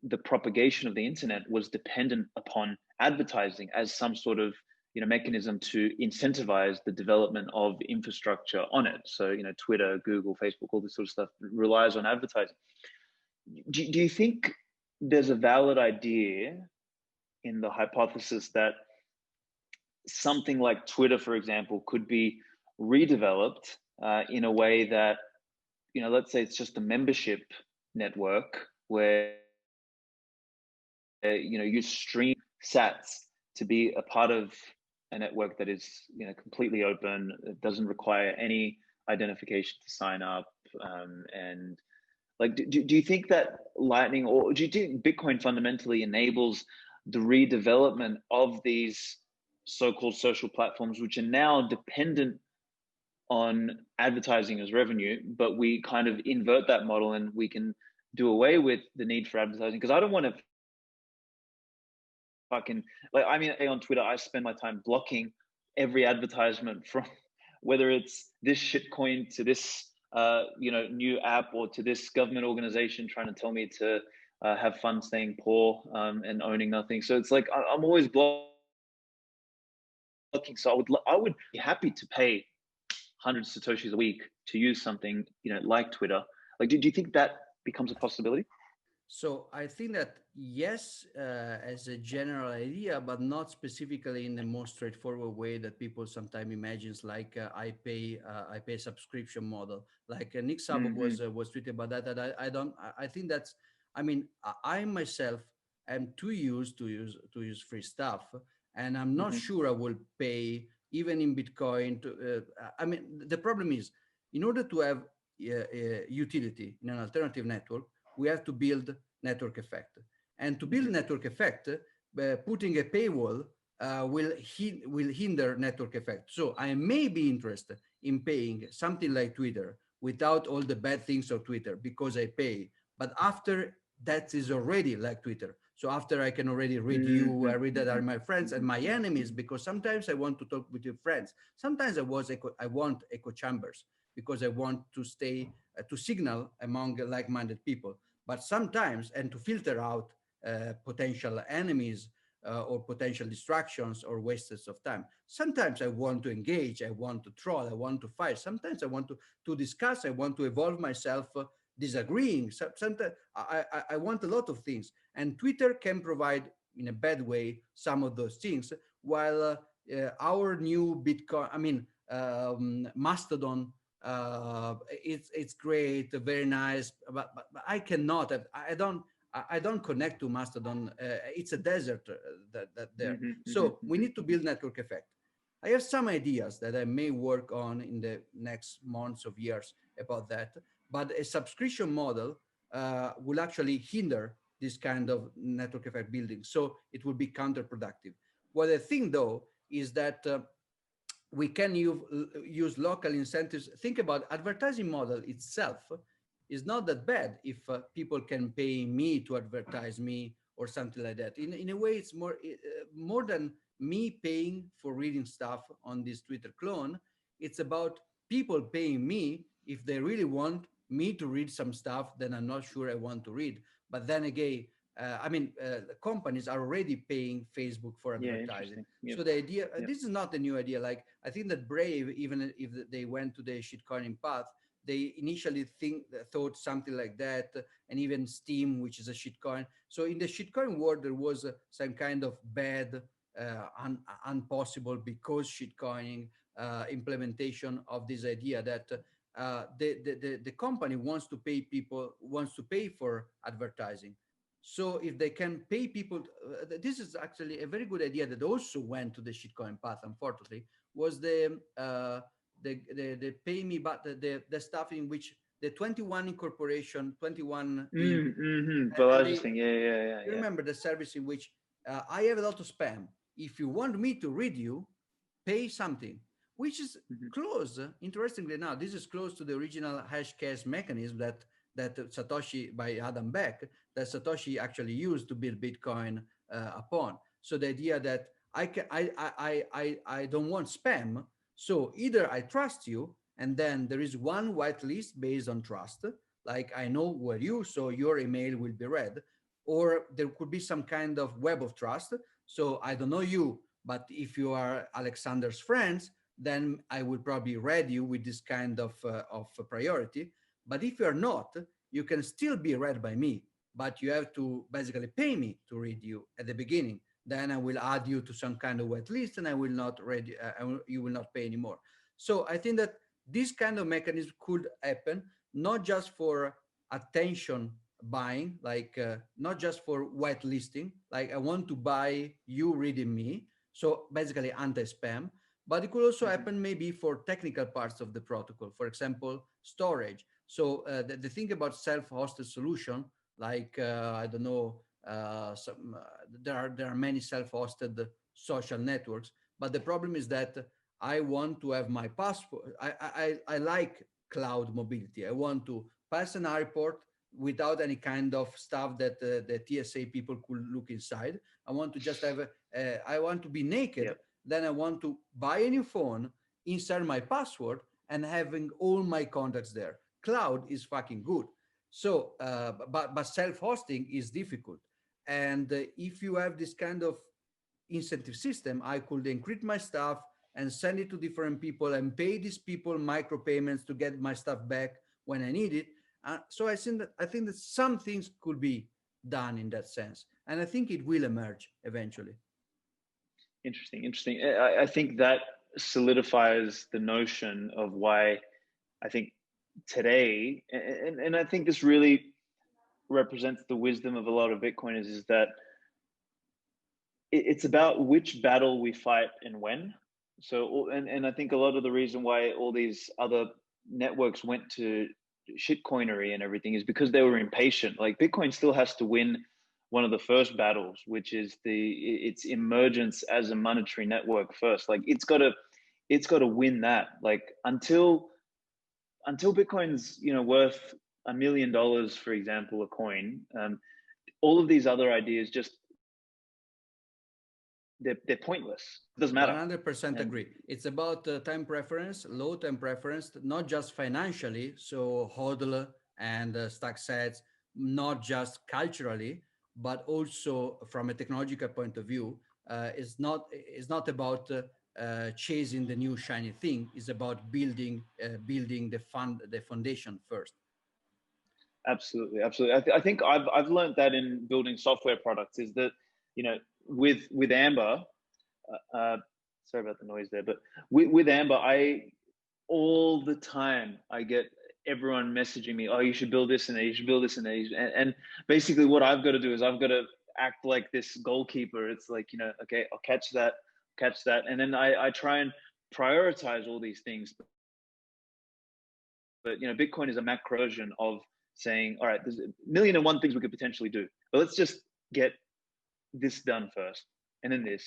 the propagation of the internet was dependent upon advertising as some sort of mechanism to incentivize the development of infrastructure on it. So Twitter, Google, Facebook, all this sort of stuff relies on advertising. Do you think there's a valid idea in the hypothesis that something like Twitter, for example, could be redeveloped in a way that, let's say it's just a membership network where you stream sats to be a part of a network that is completely open, it doesn't require any identification to sign up, and like do you think that Lightning, or do you think Bitcoin fundamentally enables the redevelopment of these so-called social platforms, which are now dependent on advertising as revenue, but we kind of invert that model and we can do away with the need for advertising? Because I don't want to fucking, like, I mean, on Twitter, I spend my time blocking every advertisement, from whether it's this shitcoin to this new app, or to this government organization trying to tell me to have fun staying poor and owning nothing. So it's like I'm always blocking. So I would be happy to pay 100 satoshis a week to use something like Twitter. Like, do you think that becomes a possibility? So I think that yes, as a general idea, but not specifically in the most straightforward way that people sometimes imagines, like I pay subscription model. Like Nick Szabo was tweeting about that. That I think that's. I mean, I myself am too used to use free stuff, and I'm not sure I will pay even in Bitcoin. I mean, the problem is, in order to have utility in an alternative network, we have to build network effect. And to build network effect, putting a paywall will hinder network effect. So I may be interested in paying something like Twitter without all the bad things of Twitter because I pay. But after that is already like Twitter. So after I can already read you, I read that are my friends and my enemies, because sometimes I want to talk with your friends. Sometimes I want echo chambers because I want to stay to signal among like-minded people. But sometimes, and to filter out potential enemies or potential distractions or wastes of time. Sometimes I want to engage, I want to troll, I want to fight. Sometimes I want to discuss, I want to evolve myself disagreeing. Sometimes I want a lot of things. And Twitter can provide, in a bad way, some of those things, while our new Bitcoin, Mastodon, it's great, very nice, but I cannot. I don't connect to Mastodon. It's a desert that there. So we need to build network effect. I have some ideas that I may work on in the next months of years about that. But a subscription model will actually hinder this kind of network effect building. So it will be counterproductive. What I think, though, is that we can use local incentives. Think about advertising model itself is not that bad if people can pay me to advertise me or something like that. In a way, it's more than me paying for reading stuff on this Twitter clone. It's about people paying me if they really want me to read some stuff, then I'm not sure I want to read. But then again, the companies are already paying Facebook for advertising. Yep. So the idea, this is not a new idea. Like, I think that Brave, even if they went to the shitcoining path, they initially thought something like that, and even Steam, which is a shitcoin. So in the shitcoin world, there was some kind of bad, impossible because shitcoining implementation of this idea that the company wants to pay for advertising. So if they can pay people, this is actually a very good idea that also went to the shitcoin path. Unfortunately, was the pay me, but the stuff in which the 21 incorporation, 21. Thing. Yeah. You remember the service in which I have a lot of spam. If you want me to read you, pay something, which is close. Interestingly, now this is close to the original hashcash mechanism that Satoshi, by Adam Beck, that Satoshi actually used to build Bitcoin upon. So the idea that I don't want spam. So either I trust you, and then there is one whitelist based on trust, like I know who are you, so your email will be read, or there could be some kind of web of trust. So I don't know you, but if you are Alexander's friends, then I will probably read you with this kind of priority. But if you're not, you can still be read by me, but you have to basically pay me to read you at the beginning. Then I will add you to some kind of wait list, and I will not read, you will not pay anymore. So I think that this kind of mechanism could happen, not just for attention buying, like not just for whitelisting, like I want to buy you reading me. So basically anti-spam, but it could also happen maybe for technical parts of the protocol, for example, storage. So the thing about self-hosted solution, like I don't know, there are many self-hosted social networks, but the problem is that I want to have my passport. I like cloud mobility. I want to pass an airport without any kind of stuff that the TSA people could look inside. I want to just have I want to be naked. Yep. Then I want to buy a new phone, insert my password, and having all my contacts there. Cloud is fucking good. So, but self-hosting is difficult. And if you have this kind of incentive system, I could encrypt my stuff and send it to different people and pay these people micropayments to get my stuff back when I need it. So I think that some things could be done in that sense, and I think it will emerge eventually. Interesting. I think that solidifies the notion of why I think today, and I think this really represents the wisdom of a lot of Bitcoiners, is that it's about which battle we fight and when. So, and I think a lot of the reason why all these other networks went to shitcoinery and everything is because they were impatient. Like Bitcoin still has to win one of the first battles, which is its emergence as a monetary network first. Like it's got to win that. Like until Bitcoin's worth $1 million, for example, a coin, all of these other ideas just they're pointless. It doesn't matter. 100% agree. It's about time preference, low time preference, not just financially. So hodl and stack sets, not just culturally, but also from a technological point of view. It's not about chasing the new shiny thing. It's about building the foundation first. Absolutely. I think I've learned that in building software products is that with Amber, sorry about the noise there, but with Amber, all the time I get everyone messaging me, oh, you should build this and that, you should build this and that. And basically what I've got to do is I've got to act like this goalkeeper. It's like, okay, I'll catch that. And then I try and prioritize all these things. But, Bitcoin is a macro version of saying, all right, there's a million and one things we could potentially do, but let's just get this done first, and then this,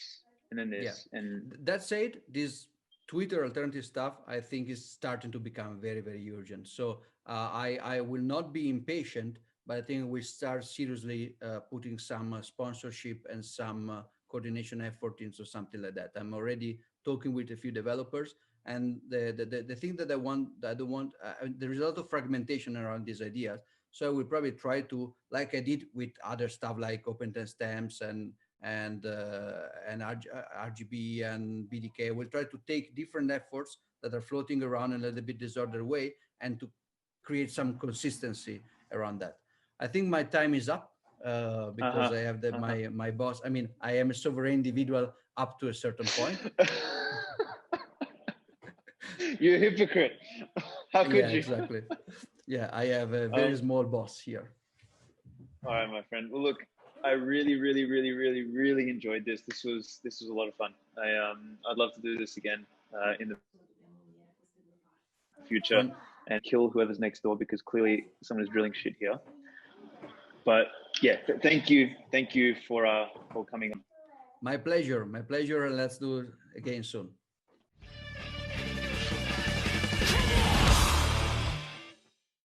and then this. Yeah. And that said, this Twitter alternative stuff, I think, is starting to become very, very urgent. So I will not be impatient, but I think we start seriously putting some sponsorship and some coordination effort into something like that. I'm already talking with a few developers, and the thing that I don't want, there is a lot of fragmentation around these ideas. So I will probably try to, like I did with other stuff like open timestamps and RGB and BDK. We'll try to take different efforts that are floating around in a little bit disordered way and to create some consistency around that. I think my time is up because I have my boss. I mean, I am a sovereign individual up to a certain point. You're a hypocrite. How could you? Exactly. Yeah, I have a very small boss here. All right, my friend. Well, look, I really, really, really, really, really enjoyed this. This was a lot of fun. I'd love to do this again in the future and kill whoever's next door because clearly someone is drilling shit here. But yeah, thank you for coming on. My pleasure. Let's do it again soon.